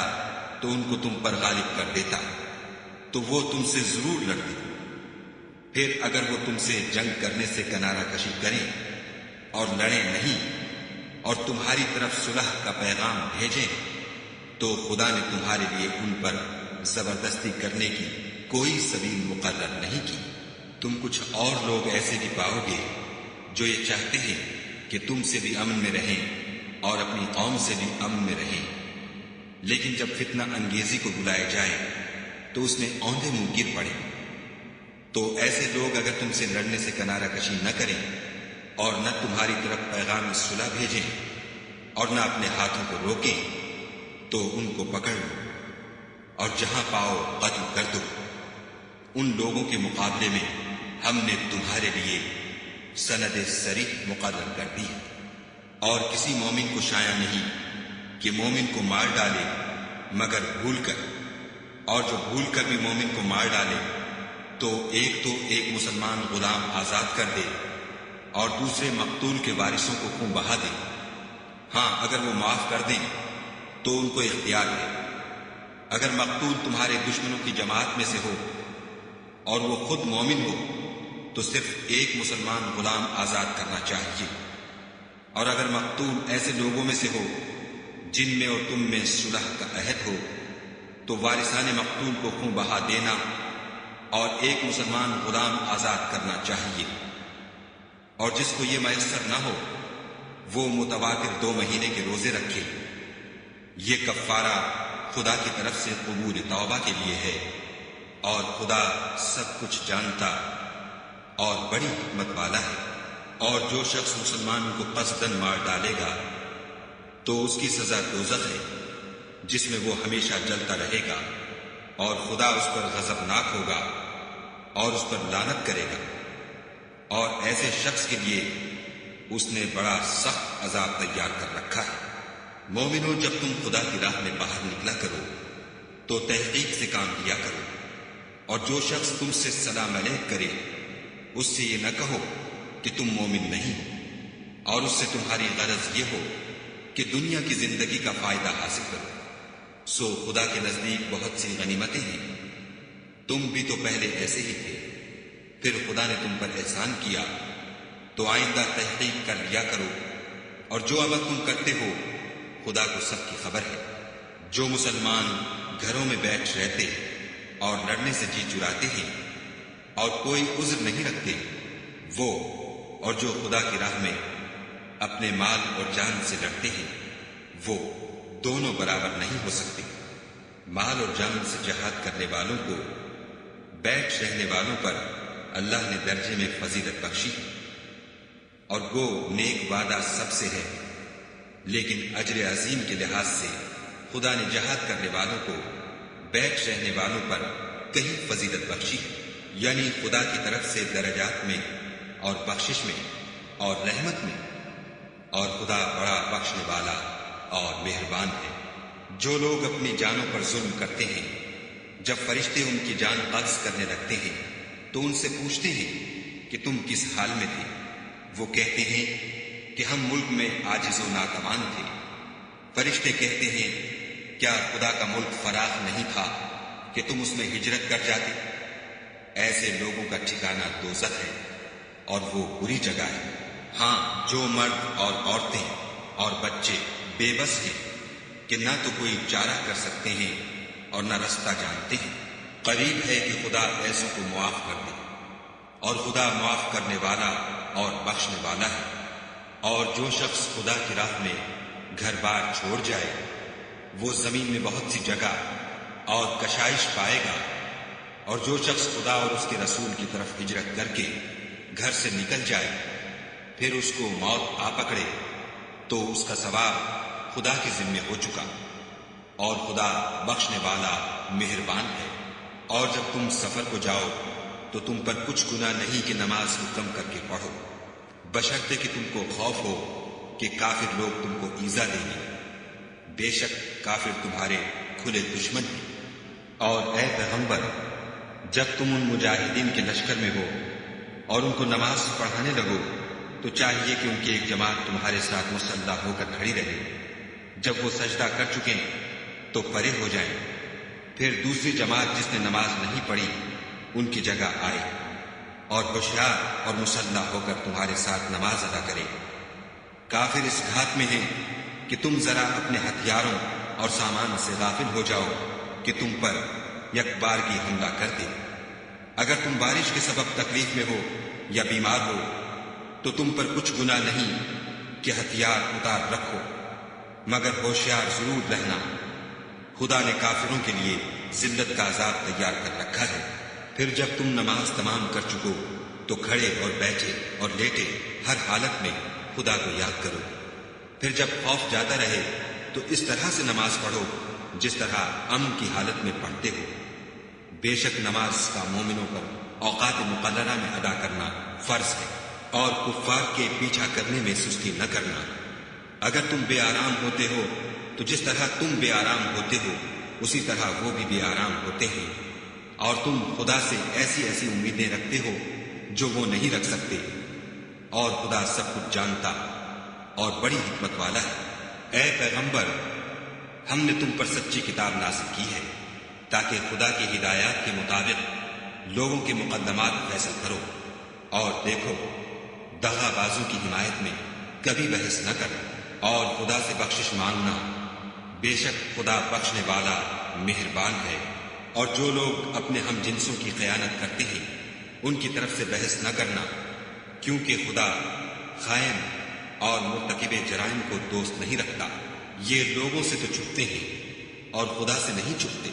تو ان کو تم پر غالب کر دیتا تو وہ تم سے ضرور لڑتے۔ پھر اگر وہ تم سے جنگ کرنے سے کنارہ کشی کریں اور لڑیں نہیں اور تمہاری طرف صلح کا پیغام بھیجیں تو خدا نے تمہارے لیے ان پر زبردستی کرنے کی کوئی سبیل مقرر نہیں کی۔ تم کچھ اور لوگ ایسے بھی پاؤ گے جو یہ چاہتے ہیں کہ تم سے بھی امن میں رہیں اور اپنی قوم سے بھی امن میں رہیں، لیکن جب فتنہ انگیزی کو بلائے جائے تو اس میں اوندھے منہ گر پڑے۔ تو ایسے لوگ اگر تم سے لڑنے سے کنارہ کشی نہ کریں اور نہ تمہاری طرف پیغام صلح بھیجیں اور نہ اپنے ہاتھوں کو روکیں تو ان کو پکڑ لو، اور جہاں پاؤ قتل کر دو۔ ان لوگوں کے مقابلے میں ہم نے تمہارے لیے سند صریح مقرر کر دی ہے، اور کسی مومن کو شایع نہیں کہ مومن کو مار ڈالے مگر بھول کر، اور جو بھول کر بھی مومن کو مار ڈالے تو ایک مسلمان غلام آزاد کر دے اور دوسرے مقتول کے وارثوں کو خون بہا دے۔ ہاں اگر وہ معاف کر دیں تو ان کو اختیار ہے۔ اگر مقتول تمہارے دشمنوں کی جماعت میں سے ہو اور وہ خود مومن ہو تو صرف ایک مسلمان غلام آزاد کرنا چاہیے، اور اگر مقتول ایسے لوگوں میں سے ہو جن میں اور تم میں صلح کا عہد ہو تو وارثان مقتول کو خون بہا دینا اور ایک مسلمان غلام آزاد کرنا چاہیے، اور جس کو یہ میسر نہ ہو وہ متواتر 2 مہینے کے روزے رکھے۔ یہ کفارہ خدا کی طرف سے قبول توبہ کے لیے ہے، اور خدا سب کچھ جانتا اور بڑی حکمت والا ہے۔ اور جو شخص مسلمان کو قصداً مار ڈالے گا تو اس کی سزا دوزخ ہے، جس میں وہ ہمیشہ جلتا رہے گا، اور خدا اس پر غضبناک ہوگا اور اس پر لعنت کرے گا، اور ایسے شخص کے لیے اس نے بڑا سخت عذاب تیار کر رکھا ہے۔ مومنو، جب تم خدا کی راہ میں باہر نکلا کرو تو تحقیق سے کام لیا کرو، اور جو شخص تم سے سلام علیک کرے اس سے یہ نہ کہو کہ تم مومن نہیں ہو، اور اس سے تمہاری غرض یہ ہو کہ دنیا کی زندگی کا فائدہ حاصل کرو۔ سو خدا کے نزدیک بہت سی غنیمتیں ہیں، تم بھی تو پہلے ایسے ہی تھے، پھر خدا نے تم پر احسان کیا، تو آئندہ تحقیق کر لیا کرو، اور جو عمل تم کرتے ہو خدا کو سب کی خبر ہے۔ جو مسلمان گھروں میں بیٹھ رہتے اور لڑنے سے جی چراتے ہیں اور کوئی عذر نہیں رکھتے، وہ اور جو خدا کی راہ میں اپنے مال اور جان سے لڑتے ہیں وہ دونوں برابر نہیں ہو سکتے۔ مال اور جان سے جہاد کرنے والوں کو بیٹھ رہنے والوں پر اللہ نے درجے میں فضیلت بخشی ہے، اور گو نیک وعدہ سب سے ہے، لیکن اجر عظیم کے لحاظ سے خدا نے جہاد کرنے والوں کو بیٹھ رہنے والوں پر کہیں فضیلت بخشی ہے، یعنی خدا کی طرف سے درجات میں اور بخشش میں اور رحمت میں، اور خدا بڑا بخشنے والا اور مہربان ہے۔ جو لوگ اپنی جانوں پر ظلم کرتے ہیں، جب فرشتے ان کی جان قبض کرنے لگتے ہیں تو ان سے پوچھتے ہیں کہ تم کس حال میں تھے؟ وہ کہتے ہیں کہ ہم ملک میں عاجز و ناتوان تھے۔ فرشتے کہتے ہیں کیا خدا کا ملک فراخ نہیں تھا کہ تم اس میں ہجرت کر جاتے؟ ایسے لوگوں کا ٹھکانہ دوزخ ہے، اور وہ بری جگہ ہے۔ ہاں، جو مرد اور عورتیں اور بچے بے بس ہیں کہ نہ تو کوئی چارہ کر سکتے ہیں اور نہ رستہ جانتے ہیں، قریب ہے کہ خدا ایسوں کو معاف کر دے، اور خدا معاف کرنے والا اور بخشنے والا ہے۔ اور جو شخص خدا کی راہ میں گھر بار چھوڑ جائے وہ زمین میں بہت سی جگہ اور کشائش پائے گا، اور جو شخص خدا اور اس کے رسول کی طرف ہجرت کر کے گھر سے نکل جائے پھر اس کو موت آ پکڑے تو اس کا ثواب خدا کے ذمے ہو چکا، اور خدا بخشنے والا مہربان ہے۔ اور جب تم سفر کو جاؤ تو تم پر کچھ گناہ نہیں کہ نماز کو کم کر کے پڑھو، بشرطے کہ تم کو خوف ہو کہ کافر لوگ تم کو ایذا دیں گے، بے شک کافر تمہارے کھلے دشمن ہیں۔ اور اے پیغمبر، جب تم ان مجاہدین کے لشکر میں ہو اور ان کو نماز پڑھانے لگو تو چاہیے کہ ان کی ایک جماعت تمہارے ساتھ مسلح ہو کر کھڑی رہے، جب وہ سجدہ کر چکیں تو پرے ہو جائیں، پھر دوسری جماعت جس نے نماز نہیں پڑھی ان کی جگہ آئے، اور ہوشیار اور مسلح ہو کر تمہارے ساتھ نماز ادا کرے۔ کافر اس گھات میں ہیں کہ تم ذرا اپنے ہتھیاروں اور سامان سے غافل ہو جاؤ کہ تم پر یک بارگی حملہ کر دے۔ اگر تم بارش کے سبب تکلیف میں ہو یا بیمار ہو تو تم پر کچھ گناہ نہیں کہ ہتھیار اتار رکھو، مگر ہوشیار ضرور رہنا، خدا نے کافروں کے لیے ذلت کا عذاب تیار کر رکھا ہے۔ پھر جب تم نماز تمام کر چکو تو کھڑے اور بیٹھے اور لیٹے ہر حالت میں خدا کو یاد کرو۔ پھر جب خوف جاتا رہے تو اس طرح سے نماز پڑھو جس طرح امن کی حالت میں پڑھتے ہو۔ بے شک نماز کا مومنوں پر اوقات مقررہ میں ادا کرنا فرض ہے، اور کفار کے پیچھا کرنے میں سستی نہ کرنا۔ اگر تم بے آرام ہوتے ہو تو جس طرح تم بے آرام ہوتے ہو اسی طرح وہ بھی بے آرام ہوتے ہیں، اور تم خدا سے ایسی ایسی امیدیں رکھتے ہو جو وہ نہیں رکھ سکتے، اور خدا سب کچھ جانتا اور بڑی حکمت والا ہے۔ اے پیغمبر، ہم نے تم پر سچی کتاب نازل کی ہے تاکہ خدا کی ہدایات کے مطابق لوگوں کے مقدمات فیصل کرو، اور دیکھو، دغا بازوں کی حمایت میں کبھی بحث نہ کرو اور خدا سے بخشش مانگنا، بے شک خدا بخشنے والا مہربان ہے۔ اور جو لوگ اپنے ہم جنسوں کی خیانت کرتے ہیں ان کی طرف سے بحث نہ کرنا، کیونکہ خدا خائن اور مرتکب جرائم کو دوست نہیں رکھتا۔ یہ لوگوں سے تو چھپتے ہیں اور خدا سے نہیں چھپتے،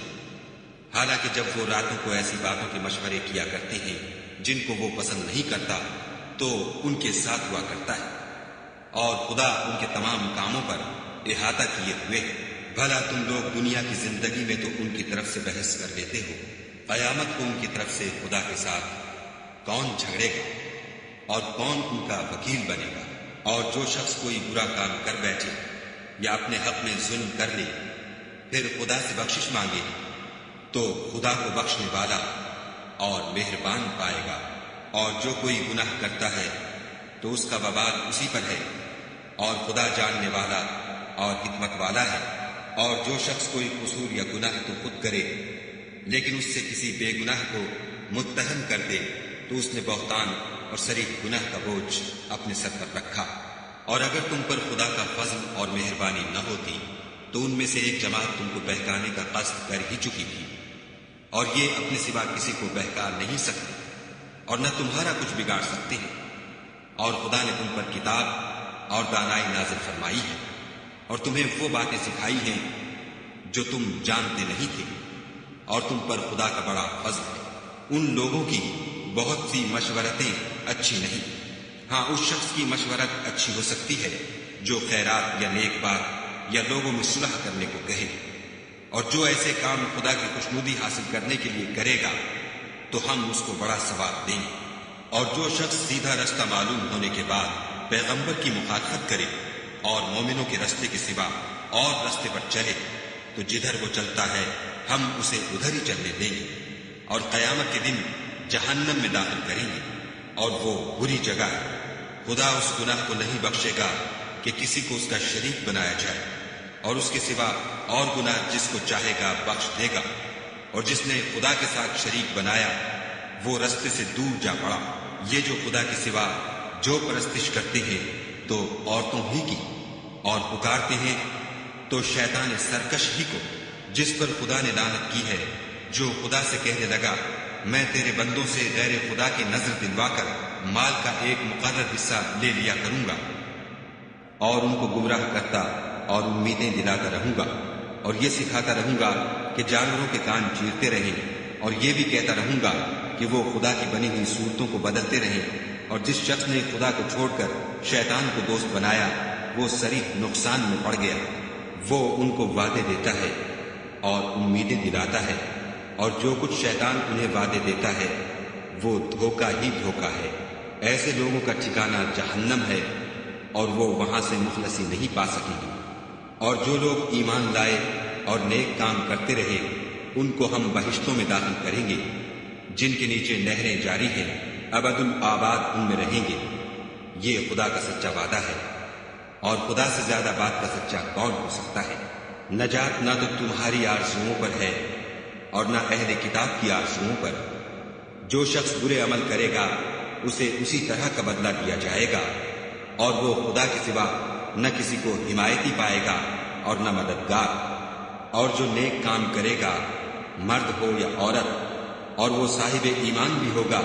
حالانکہ جب وہ راتوں کو ایسی باتوں کے مشورے کیا کرتے ہیں جن کو وہ پسند نہیں کرتا تو ان کے ساتھ ہوا کرتا ہے، اور خدا ان کے تمام کاموں پر احاطہ کیے ہوئے ہے۔ بھلا تم لوگ دنیا کی زندگی میں تو ان کی طرف سے بحث کر لیتے ہو، قیامت کو ان کی طرف سے خدا کے ساتھ کون جھگڑے گا اور کون ان کا وکیل بنے گا؟ اور جو شخص کوئی برا کام کر بیٹھے یا اپنے حق میں ظلم کر لے پھر خدا سے بخشش مانگے تو خدا کو بخشنے والا اور مہربان پائے گا۔ اور جو کوئی گناہ کرتا ہے تو اس کا وبال اسی پر ہے، اور خدا جاننے والا اور حکمت والا ہے۔ اور جو شخص کوئی قصور یا گناہ تو خود کرے لیکن اس سے کسی بے گناہ کو متہم کر دے تو اس نے بہتان اور صریح گناہ کا بوجھ اپنے سر پر رکھا۔ اور اگر تم پر خدا کا فضل اور مہربانی نہ ہوتی تو ان میں سے ایک جماعت تم کو بہکانے کا قصد کر ہی چکی تھی، اور یہ اپنے سوا کسی کو بہکا نہیں سکتے اور نہ تمہارا کچھ بگاڑ سکتے ہیں۔ اور خدا نے تم پر کتاب اور دانائی نازل فرمائی ہے اور تمہیں وہ باتیں سکھائی ہیں جو تم جانتے نہیں تھے، اور تم پر خدا کا بڑا فضل ہے۔ ان لوگوں کی بہت سی مشورتیں اچھی نہیں، ہاں اس شخص کی مشورت اچھی ہو سکتی ہے جو خیرات یا نیک بات یا لوگوں میں صلح کرنے کو کہے، اور جو ایسے کام خدا کی خوشنودی حاصل کرنے کے لیے کرے گا تو ہم اس کو بڑا ثواب دیں گے۔ اور جو شخص سیدھا رستہ معلوم ہونے کے بعد پیغمبر کی مخالفت کرے اور مومنوں کے رستے کے سوا اور رستے پر چلے تو جدھر وہ چلتا ہے ہم اسے ادھر ہی چلنے دیں گے، اور قیامت کے دن جہنم میں داخل کریں گے، اور وہ بری جگہ ہے۔ خدا اس گناہ کو نہیں بخشے گا کہ کسی کو اس کا شریک بنایا جائے، اور اس کے سوا اور گناہ جس کو چاہے گا بخش دے گا، اور جس نے خدا کے ساتھ شریک بنایا وہ رستے سے دور جا پڑا۔ یہ جو خدا کے سوا جو پرستش کرتے ہیں تو عورتوں ہی کی، اور پکارتے ہیں تو شیطان سرکش ہی کو، جس پر خدا نے لعنت کی ہے، جو خدا سے کہنے لگا میں تیرے بندوں سے غیر خدا کی نظر دلوا کر مال کا ایک مقرر حصہ لے لیا کروں گا، اور ان کو گمراہ کرتا اور امیدیں دلاتا رہوں گا، اور یہ سکھاتا رہوں گا کہ جانوروں کے کان چیرتے رہیں، اور یہ بھی کہتا رہوں گا کہ وہ خدا کی بنی ہوئی صورتوں کو بدلتے رہیں۔ اور جس شخص نے خدا کو چھوڑ کر شیطان کو دوست بنایا وہ صریح نقصان میں پڑ گیا۔ وہ ان کو وعدے دیتا ہے اور امیدیں دلاتا ہے، اور جو کچھ شیطان انہیں وعدے دیتا ہے وہ دھوکہ ہی دھوکہ ہے۔ ایسے لوگوں کا ٹھکانہ جہنم ہے اور وہ وہاں سے مخلصی نہیں پا سکیں گے۔ اور جو لوگ ایمان لائے اور نیک کام کرتے رہے ان کو ہم بہشتوں میں داخل کریں گے جن کے نیچے نہریں جاری ہیں، ابد الآباد ان میں رہیں گے۔ یہ خدا کا سچا وعدہ ہے، اور خدا سے زیادہ بات کا سچا کون ہو سکتا ہے؟ نجات نہ تو تمہاری آرزوؤں پر ہے اور نہ اہل کتاب کی آرزوؤں پر۔ جو شخص برے عمل کرے گا اسے اسی طرح کا بدلہ دیا جائے گا، اور وہ خدا کے سوا نہ کسی کو حمایتی پائے گا اور نہ مددگار۔ اور جو نیک کام کرے گا مرد ہو یا عورت اور وہ صاحب ایمان بھی ہوگا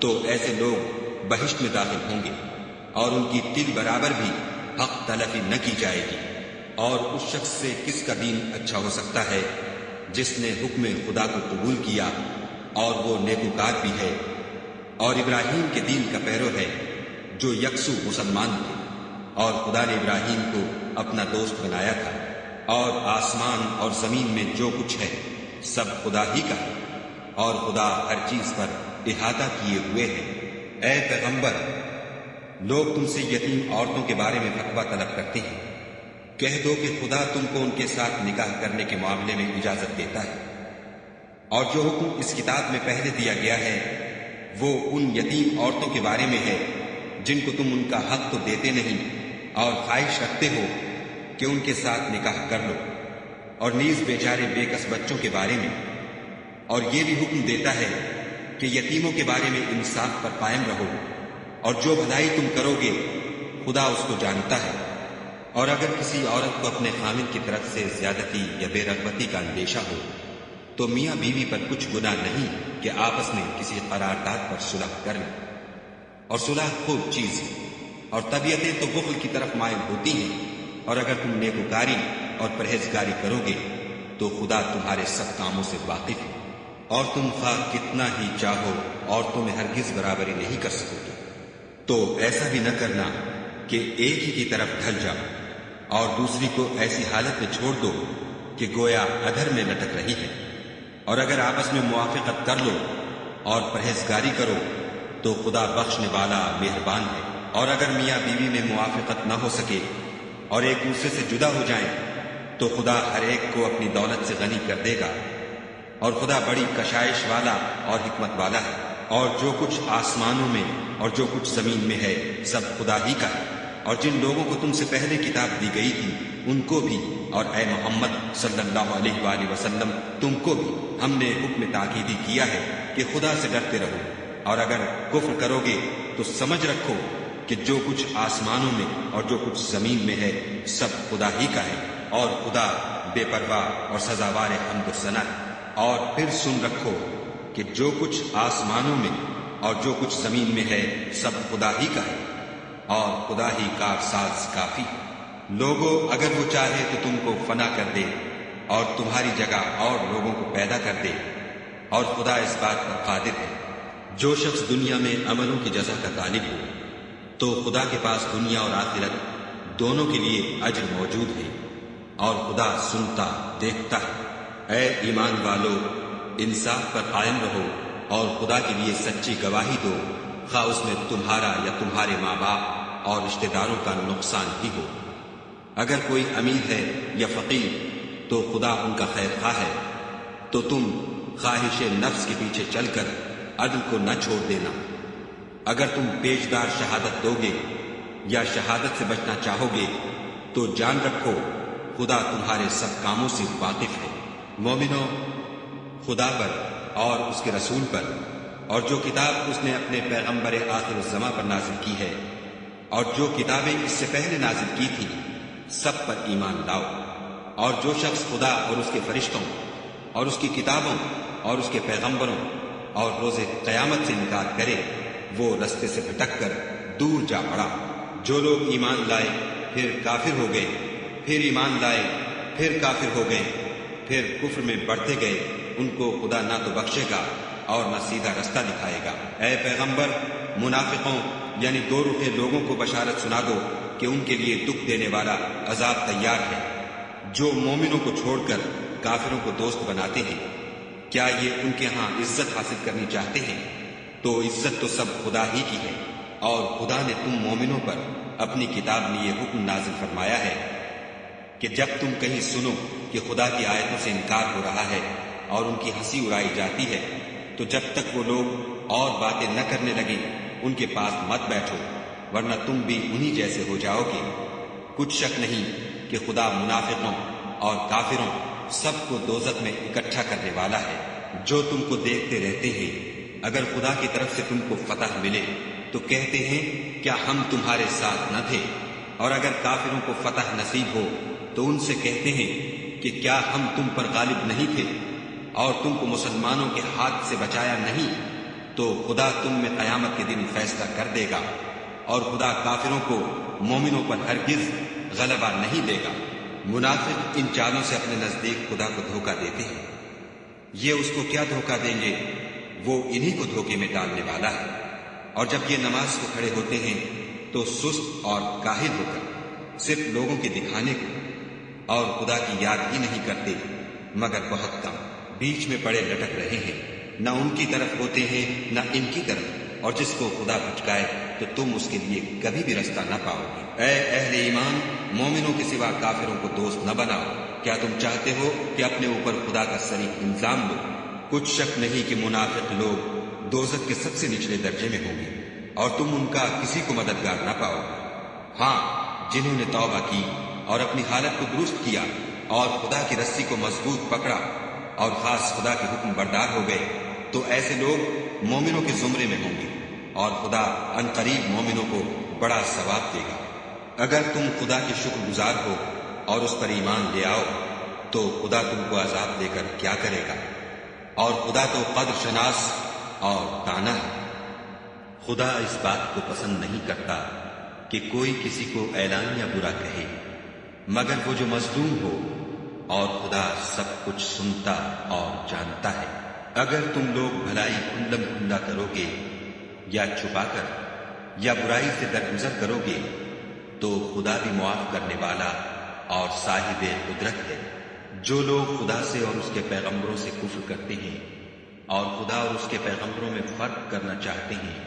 تو ایسے لوگ بہشت میں داخل ہوں گے، اور ان کی تل برابر بھی حق تلفی نہ کی جائے گی۔ اور اس شخص سے کس کا دین اچھا ہو سکتا ہے جس نے حکم خدا کو قبول کیا اور وہ نیکوکار بھی ہے، اور ابراہیم کے دین کا پیرو ہے جو یکسو مسلمان تھے۔ اور خدا نے ابراہیم کو اپنا دوست بنایا تھا، اور آسمان اور زمین میں جو کچھ ہے سب خدا ہی کا ہے، اور خدا ہر چیز پر احاطہ کیے ہوئے ہے۔ اے پیغمبر، لوگ تم سے یتیم عورتوں کے بارے میں فتویٰ طلب کرتے ہیں، کہہ دو کہ خدا تم کو ان کے ساتھ نکاح کرنے کے معاملے میں اجازت دیتا ہے، اور جو حکم اس کتاب میں پہلے دیا گیا ہے وہ ان یتیم عورتوں کے بارے میں ہے جن کو تم ان کا حق تو دیتے نہیں اور خواہش رکھتے ہو کہ ان کے ساتھ نکاح کر لو، اور نیز بیچارے بے کس بچوں کے بارے میں۔ اور یہ بھی حکم دیتا ہے کہ یتیموں کے بارے میں انصاف پر قائم رہو، اور جو بھلائی تم کرو گے خدا اس کو جانتا ہے۔ اور اگر کسی عورت کو اپنے خامن کی طرف سے زیادتی یا بے رغبتی کا اندیشہ ہو تو میاں بیوی پر کچھ گناہ نہیں کہ آپس میں کسی قرارداد پر صلح کر لیں، اور صلح خوب چیز ہے، اور طبیعتیں تو بخل کی طرف مائل ہوتی ہیں، اور اگر تم نیکوکاری اور پرہیزگاری کرو گے تو خدا تمہارے سب کاموں سے واقف ہے، اور تم خواہ کتنا ہی چاہو عورتوں میں ہرگز برابری نہیں کر سکو گے۔ تو ایسا بھی نہ کرنا کہ ایک ہی کی طرف ڈھل جاؤ اور دوسری کو ایسی حالت میں چھوڑ دو کہ گویا ادھر میں لٹک رہی ہے، اور اگر آپس میں موافقت کر لو اور پرہیزگاری کرو تو خدا بخشنے والا مہربان ہے۔ اور اگر میاں بیوی میں موافقت نہ ہو سکے اور ایک دوسرے سے جدا ہو جائیں تو خدا ہر ایک کو اپنی دولت سے غنی کر دے گا، اور خدا بڑی کشائش والا اور حکمت والا ہے۔ اور جو کچھ آسمانوں میں اور جو کچھ زمین میں ہے سب خدا ہی کا ہے، اور جن لوگوں کو تم سے پہلے کتاب دی گئی تھی ان کو بھی، اور اے محمد صلی اللہ علیہ وآلہ وسلم تم کو بھی ہم نے حکم تاکیدی کیا ہے کہ خدا سے ڈرتے رہو، اور اگر کفر کرو گے تو سمجھ رکھو کہ جو کچھ آسمانوں میں اور جو کچھ زمین میں ہے سب خدا ہی کا ہے، اور خدا بے پرواہ اور سزاوار حمد و ثنا ہے۔ اور پھر سن رکھو کہ جو کچھ آسمانوں میں اور جو کچھ زمین میں ہے سب خدا ہی کا ہے، اور خدا ہی کارساز کافی۔ لوگوں اگر وہ چاہے تو تم کو فنا کر دے اور تمہاری جگہ اور لوگوں کو پیدا کر دے، اور خدا اس بات پر قادر ہے۔ جو شخص دنیا میں عملوں کی جزا کا طالب ہو تو خدا کے پاس دنیا اور آخرت دونوں کے لیے اجر موجود ہے، اور خدا سنتا دیکھتا ہے۔ اے ایمان والو، انصاف پر قائم رہو اور خدا کے لیے سچی گواہی دو، خواہ اس میں تمہارا یا تمہارے ماں باپ اور رشتہ داروں کا نقصان ہی ہو۔ اگر کوئی امیر ہے یا فقیر تو خدا ان کا خیر خواہ ہے، تو تم خواہش نفس کے پیچھے چل کر عدل کو نہ چھوڑ دینا۔ اگر تم پیشدار شہادت دو گے یا شہادت سے بچنا چاہو گے تو جان رکھو خدا تمہارے سب کاموں سے واقف ہے۔ مومنو، خدا پر اور اس کے رسول پر اور جو کتاب اس نے اپنے پیغمبر آخر الزماں پر نازل کی ہے اور جو کتابیں اس سے پہلے نازل کی تھی سب پر ایمان لاؤ۔ اور جو شخص خدا اور اس کے فرشتوں اور اس کی کتابوں اور اس کے پیغمبروں اور روز قیامت سے انکار کرے وہ رستے سے بھٹک کر دور جا پڑا۔ جو لوگ ایمان لائے پھر کافر ہو گئے، پھر ایمان لائے پھر کافر ہو گئے، پھر کفر میں بڑھتے گئے، ان کو خدا نہ تو بخشے گا اور نہ سیدھا رستہ دکھائے گا۔ اے پیغمبر، منافقوں یعنی دو روحے لوگوں کو بشارت سنا دو کہ ان کے لیے دکھ دینے والا عذاب تیار ہے۔ جو مومنوں کو چھوڑ کر کافروں کو دوست بناتے ہیں، کیا یہ ان کے ہاں عزت حاصل کرنی چاہتے ہیں؟ تو عزت تو سب خدا ہی کی ہے، اور خدا نے تم مومنوں پر اپنی کتاب میں یہ حکم نازل فرمایا ہے کہ جب تم کہیں سنو کہ خدا کی آیتوں سے انکار ہو رہا ہے اور ان کی ہنسی اڑائی جاتی ہے تو جب تک وہ لوگ اور باتیں نہ کرنے لگیں ان کے پاس مت بیٹھو، ورنہ تم بھی انہی جیسے ہو جاؤ گے۔ کچھ شک نہیں کہ خدا منافقوں اور کافروں سب کو دوزخ میں اکٹھا کرنے والا ہے۔ جو تم کو دیکھتے رہتے ہیں، اگر خدا کی طرف سے تم کو فتح ملے تو کہتے ہیں کیا ہم تمہارے ساتھ نہ تھے، اور اگر کافروں کو فتح نصیب ہو تو ان سے کہتے ہیں کہ کیا ہم تم پر غالب نہیں تھے اور تم کو مسلمانوں کے ہاتھ سے بچایا نہیں؟ تو خدا تم میں قیامت کے دن فیصلہ کر دے گا، اور خدا کافروں کو مومنوں پر ہرگز غلبہ نہیں دے گا۔ منافق ان چالوں سے اپنے نزدیک خدا کو دھوکہ دیتے ہیں۔ یہ اس کو کیا دھوکہ دیں گے؟ وہ انہی کو دھوکے میں ڈالنے والا ہے۔ اور جب یہ نماز کو کھڑے ہوتے ہیں تو سست اور کاہل ہو کر صرف لوگوں کے دکھانے کو اور خدا کی یاد ہی نہیں کرتے مگر بہت کم، بیچ میں پڑے لٹک رہے ہیں، نہ ان کی طرف ہوتے ہیں نہ ان کی طرف، اور جس کو خدا بھٹکائے تو تم اس کے لیے کبھی بھی رستہ نہ پاؤ گے۔ اے اہل ایمان، مومنوں کے سوا کافروں کو دوست نہ بناؤ۔ کیا تم چاہتے ہو کہ اپنے اوپر خدا کا صریح الزام لو؟ کچھ شک نہیں کہ منافق لوگ دوزخ کے سب سے نچلے درجے میں ہوں گے، اور تم ان کا کسی کو مددگار نہ پاؤ گے۔ ہاں، جنہوں نے توبہ کی اور اپنی حالت کو درست کیا اور خدا کی رسی کو مضبوط پکڑا اور خاص خدا کے حکم بردار ہو گئے، تو ایسے لوگ مومنوں کے زمرے میں ہوں گے، اور خدا عنقریب مومنوں کو بڑا ثواب دے گا۔ اگر تم خدا کے شکر گزار ہو اور اس پر ایمان لے آؤ تو خدا تم کو عذاب دے کر کیا کرے گا، اور خدا تو قدر شناس اور دانا ہے۔ خدا اس بات کو پسند نہیں کرتا کہ کوئی کسی کو اعلانیہ برا کہے مگر وہ جو مظلوم ہو، اور خدا سب کچھ سنتا اور جانتا ہے۔ اگر تم لوگ بھلائی کھلم کھلا کرو گے یا چھپا کر یا برائی سے درگزر کرو گے تو خدا بھی معاف کرنے والا اور صاحب قدرت ہے۔ جو لوگ خدا سے اور اس کے پیغمبروں سے کفر کرتے ہیں اور خدا اور اس کے پیغمبروں میں فرق کرنا چاہتے ہیں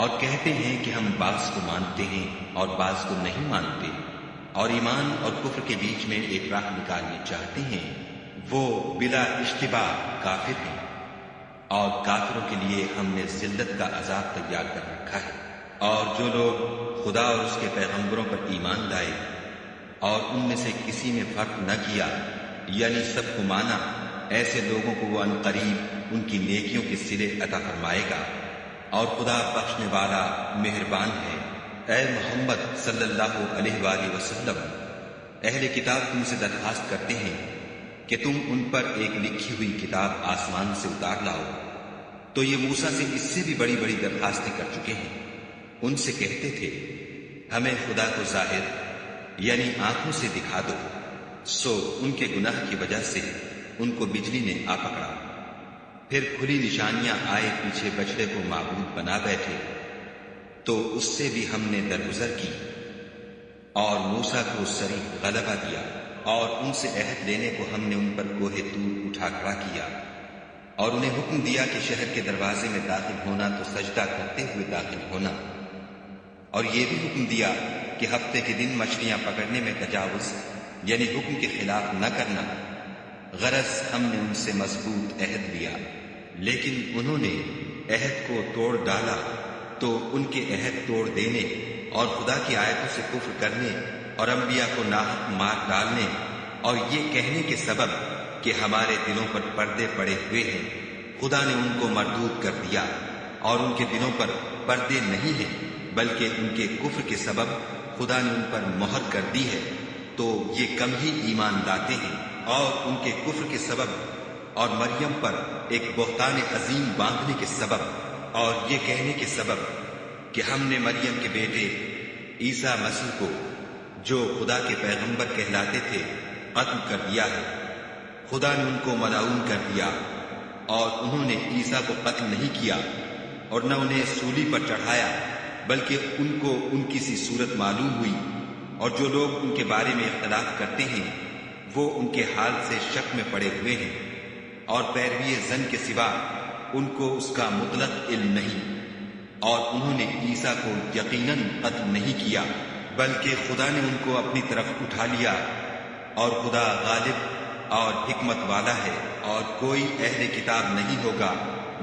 اور کہتے ہیں کہ ہم بعض کو مانتے ہیں اور بعض کو نہیں مانتے، اور ایمان اور کفر کے بیچ میں ایک راہ نکالنی چاہتے ہیں، وہ بلا اشتباہ کافر ہیں، اور کافروں کے لیے ہم نے ذلت کا عذاب تیار کر رکھا ہے۔ اور جو لوگ خدا اور اس کے پیغمبروں پر ایمان لائے اور ان میں سے کسی نے فرق نہ کیا، یعنی سب کو مانا، ایسے لوگوں کو وہ عنقریب ان کی نیکیوں کے صلے عطا فرمائے گا، اور خدا بخشنے والا مہربان ہے۔ اے محمد صلی اللہ علیہ وآلہ وسلم، اہل کتاب تم سے درخواست کرتے ہیں کہ تم ان پر ایک لکھی ہوئی کتاب آسمان سے اتار لاؤ، تو یہ موسیٰ سے اس سے بھی بڑی بڑی درخواستیں کر چکے ہیں۔ ان سے کہتے تھے ہمیں خدا کو ظاہر یعنی آنکھوں سے دکھا دو، سو ان کے گناہ کی وجہ سے ان کو بجلی نے آ پکڑا، پھر کھلی نشانیاں آئے پیچھے بچڑے کو معبود بنا بیٹھے، تو اس سے بھی ہم نے درگزر کی اور موسیٰ کو صریح غلبہ دیا، اور ان سے عہد لینے کو ہم نے ان پر کوہ طور اٹھا کھڑا کیا، اور انہیں حکم دیا کہ شہر کے دروازے میں داخل ہونا تو سجدہ کرتے ہوئے داخل ہونا، اور یہ بھی حکم دیا کہ ہفتے کے دن مچھلیاں پکڑنے میں تجاوز یعنی حکم کے خلاف نہ کرنا۔ غرض ہم نے ان سے مضبوط عہد لیا، لیکن انہوں نے عہد کو توڑ ڈالا، تو ان کے عہد توڑ دینے اور خدا کی آیتوں سے کفر کرنے اور انبیاء کو ناحق مار ڈالنے اور یہ کہنے کے سبب کہ ہمارے دلوں پر پردے پڑے ہوئے ہیں، خدا نے ان کو مردود کر دیا، اور ان کے دلوں پر پردے نہیں ہیں بلکہ ان کے کفر کے سبب خدا نے ان پر مہر کر دی ہے، تو یہ کم ہی ایمان لاتے ہیں۔ اور ان کے کفر کے سبب اور مریم پر ایک بہتان عظیم باندھنے کے سبب اور یہ کہنے کے سبب کہ ہم نے مریم کے بیٹے عیسیٰ مسیح کو جو خدا کے پیغمبر کہلاتے تھے قتل کر دیا ہے، خدا نے ان کو ملعون کر دیا، اور انہوں نے عیسیٰ کو قتل نہیں کیا اور نہ انہیں سولی پر چڑھایا، بلکہ ان کو ان کی سی صورت معلوم ہوئی، اور جو لوگ ان کے بارے میں اختلاف کرتے ہیں وہ ان کے حال سے شک میں پڑے ہوئے ہیں، اور پیروی زن کے سوا ان کو اس کا مطلق علم نہیں، اور انہوں نے عیسیٰ کو یقیناً قتل نہیں کیا بلکہ خدا نے ان کو اپنی طرف اٹھا لیا، اور خدا غالب اور حکمت والا ہے، اور کوئی اہل کتاب نہیں ہوگا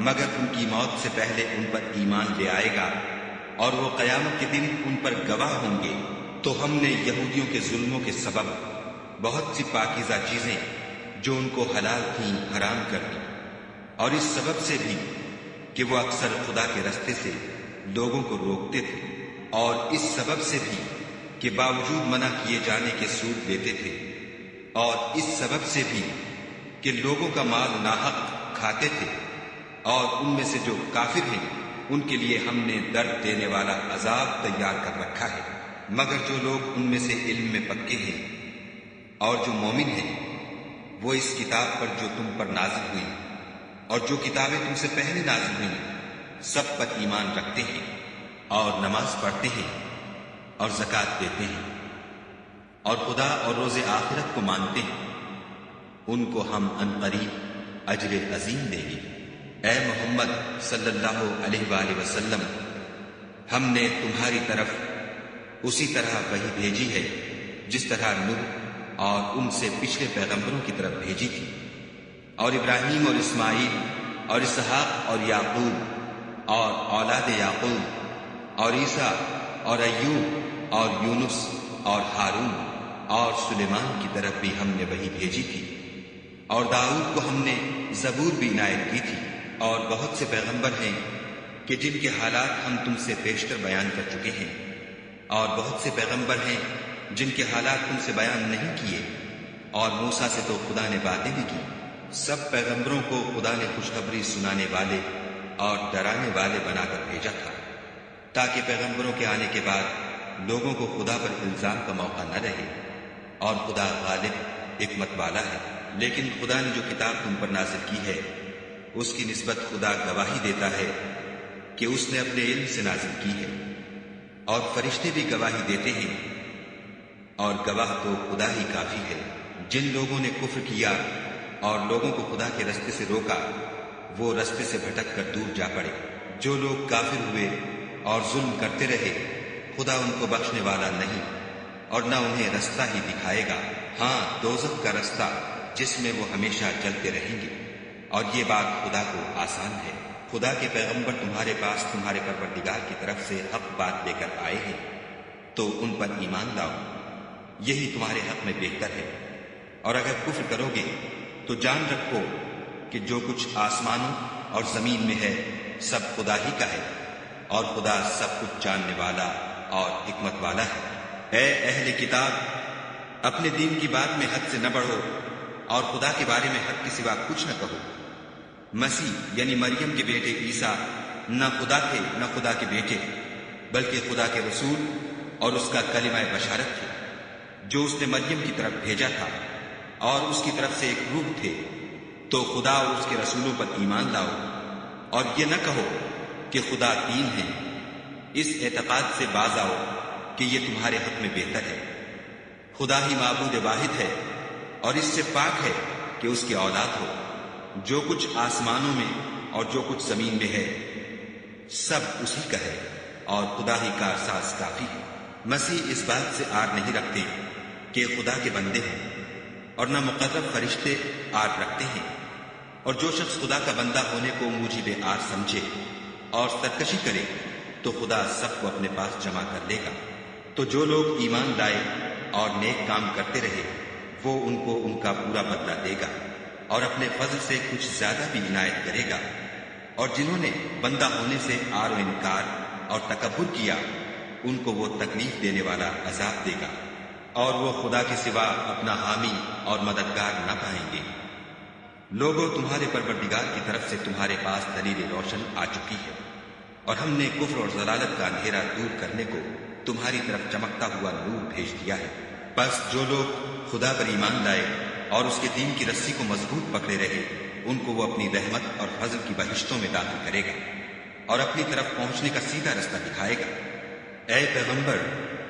مگر ان کی موت سے پہلے ان پر ایمان لے آئے گا، اور وہ قیامت کے دن ان پر گواہ ہوں گے۔ تو ہم نے یہودیوں کے ظلموں کے سبب بہت سی پاکیزہ چیزیں جو ان کو حلال تھیں حرام کر دی، اور اس سبب سے بھی کہ وہ اکثر خدا کے رستے سے لوگوں کو روکتے تھے، اور اس سبب سے بھی کہ باوجود منع کیے جانے کے سود لیتے تھے، اور اس سبب سے بھی کہ لوگوں کا مال ناحق کھاتے تھے، اور ان میں سے جو کافر ہیں ان کے لیے ہم نے درد دینے والا عذاب تیار کر رکھا ہے۔ مگر جو لوگ ان میں سے علم میں پکے ہیں اور جو مومن ہیں وہ اس کتاب پر جو تم پر نازل ہوئی اور جو کتابیں تم سے پہلے نازل ہوئیں سب پر ایمان رکھتے ہیں، اور نماز پڑھتے ہیں اور زکوٰۃ دیتے ہیں، اور خدا اور روز آخرت کو مانتے ہیں، ان کو ہم عنقریب اجر عظیم دیں گے۔ اے محمد صلی اللہ علیہ وآلہ وسلم، ہم نے تمہاری طرف اسی طرح وحی بھیجی ہے جس طرح نوح اور ان سے پچھلے پیغمبروں کی طرف بھیجی تھی، اور ابراہیم اور اسماعیل اور اسحاق اور یعقوب اور اولاد یعقوب اور عیسیٰ اور ایوب اور یونس اور ہارون اور سلیمان کی طرف بھی ہم نے وحی بھیجی تھی، اور داؤد کو ہم نے زبور بھی عنایت کی تھی، اور بہت سے پیغمبر ہیں کہ جن کے حالات ہم تم سے پیشتر بیان کر چکے ہیں، اور بہت سے پیغمبر ہیں جن کے حالات تم سے بیان نہیں کیے، اور موسیٰ سے تو خدا نے باتیں بھی کی۔ سب پیغمبروں کو خدا نے خوشخبری سنانے والے اور ڈرانے والے بنا کر بھیجا تھا، تاکہ پیغمبروں کے آنے کے بعد لوگوں کو خدا پر الزام کا موقع نہ رہے، اور خدا غالب حکمت والا ہے۔ لیکن خدا نے جو کتاب تم پر نازل کی ہے اس کی نسبت خدا گواہی دیتا ہے کہ اس نے اپنے علم سے نازل کی ہے، اور فرشتے بھی گواہی دیتے ہیں، اور گواہ تو خدا ہی کافی ہے۔ جن لوگوں نے کفر کیا اور لوگوں کو خدا کے رستے سے روکا، وہ رستے سے بھٹک کر دور جا پڑے۔ جو لوگ کافر ہوئے اور ظلم کرتے رہے، خدا ان کو بخشنے والا نہیں، اور نہ انہیں رستہ ہی دکھائے گا، ہاں دوزخ کا رستہ جس میں وہ ہمیشہ چلتے رہیں گے، اور یہ بات خدا کو آسان ہے۔ خدا کے پیغمبر تمہارے پاس تمہارے پروردگار کی طرف سے حق بات لے کر آئے ہیں، تو ان پر ایمان لاؤ، یہی تمہارے حق میں بہتر ہے۔ اور اگر کفر کرو گے تو جان رکھو کہ جو کچھ آسمانوں اور زمین میں ہے سب خدا ہی کا ہے، اور خدا سب کچھ جاننے والا اور حکمت والا ہے۔ اے اہل کتاب، اپنے دین کی بات میں حد سے نہ بڑھو، اور خدا کے بارے میں حق کے سوا کچھ نہ کہو۔ مسیح یعنی مریم کے بیٹے عیسیٰ نہ خدا تھے نہ خدا کے بیٹے، بلکہ خدا کے رسول اور اس کا کلمہ بشارت تھے، جو اس نے مریم کی طرف بھیجا تھا، اور اس کی طرف سے ایک روح تھے۔ تو خدا اور اس کے رسولوں پر ایمان لاؤ، اور یہ نہ کہو کہ خدا تین ہیں۔ اس اعتقاد سے باز آؤ کہ یہ تمہارے حق میں بہتر ہے۔ خدا ہی معبود واحد ہے، اور اس سے پاک ہے کہ اس کی اولاد ہو۔ جو کچھ آسمانوں میں اور جو کچھ زمین میں ہے سب اسی کا ہے، اور خدا ہی کا ساز کافی ہے۔ مسیح اس بات سے آر نہیں رکھتے کہ خدا کے بندے ہیں، اور نہ مقرب فرشتے آر رکھتے ہیں، اور جو شخص خدا کا بندہ ہونے کو موجب آر سمجھے اور سرکشی کرے تو خدا سب کو اپنے پاس جمع کر لے گا۔ تو جو لوگ ایمان لائے اور نیک کام کرتے رہے، وہ ان کو ان کا پورا بدلہ دے گا، اور اپنے فضل سے کچھ زیادہ بھی عنایت کرے گا۔ اور جنہوں نے بندہ ہونے سے آر و انکار اور تکبر کیا، ان کو وہ تکلیف دینے والا عذاب دے گا، اور وہ خدا کے سوا اپنا حامی اور مددگار نہ پائیں گے۔ لوگوں، تمہارے پروردگار کی طرف سے تمہارے پاس دلیل روشن آ چکی ہے، اور ہم نے کفر اور ضلالت کا اندھیرا دور کرنے کو تمہاری طرف چمکتا ہوا نور بھیج دیا ہے۔ بس جو لوگ خدا پر ایمان لائے اور اس کے دین کی رسی کو مضبوط پکڑے رہے، ان کو وہ اپنی رحمت اور فضل کی بہشتوں میں داخل کرے گا، اور اپنی طرف پہنچنے کا سیدھا رستہ دکھائے گا۔ اے پیغمبر،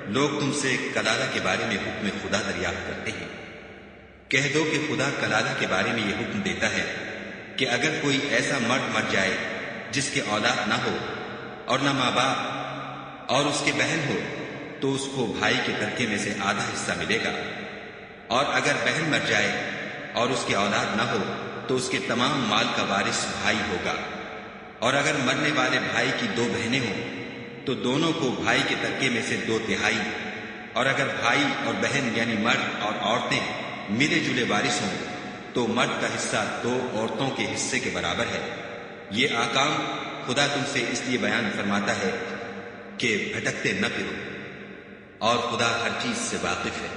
لوگ تم سے کلالہ کے بارے میں حکم خدا دریافت کرتے ہیں۔ کہہ دو کہ خدا کلالہ کے بارے میں یہ حکم دیتا ہے کہ اگر کوئی ایسا مرد مر جائے جس کے اولاد نہ ہو اور نہ ماں باپ اور اس کے بہن ہو، تو اس کو بھائی کے ترکے میں سے آدھا حصہ ملے گا، اور اگر بہن مر جائے اور اس کے اولاد نہ ہو تو اس کے تمام مال کا وارث بھائی ہوگا، اور اگر مرنے والے بھائی کی دو بہنیں ہوں تو دونوں کو بھائی کے ترکے میں سے 2/3، اور اگر بھائی اور بہن یعنی مرد اور عورتیں ملے جلے وارث ہوں تو مرد کا حصہ 2 عورتوں کے حصے کے برابر ہے۔ یہ احکام خدا تم سے اس لیے بیان فرماتا ہے کہ بھٹکتے نہ پھرو، اور خدا ہر چیز سے واقف ہے۔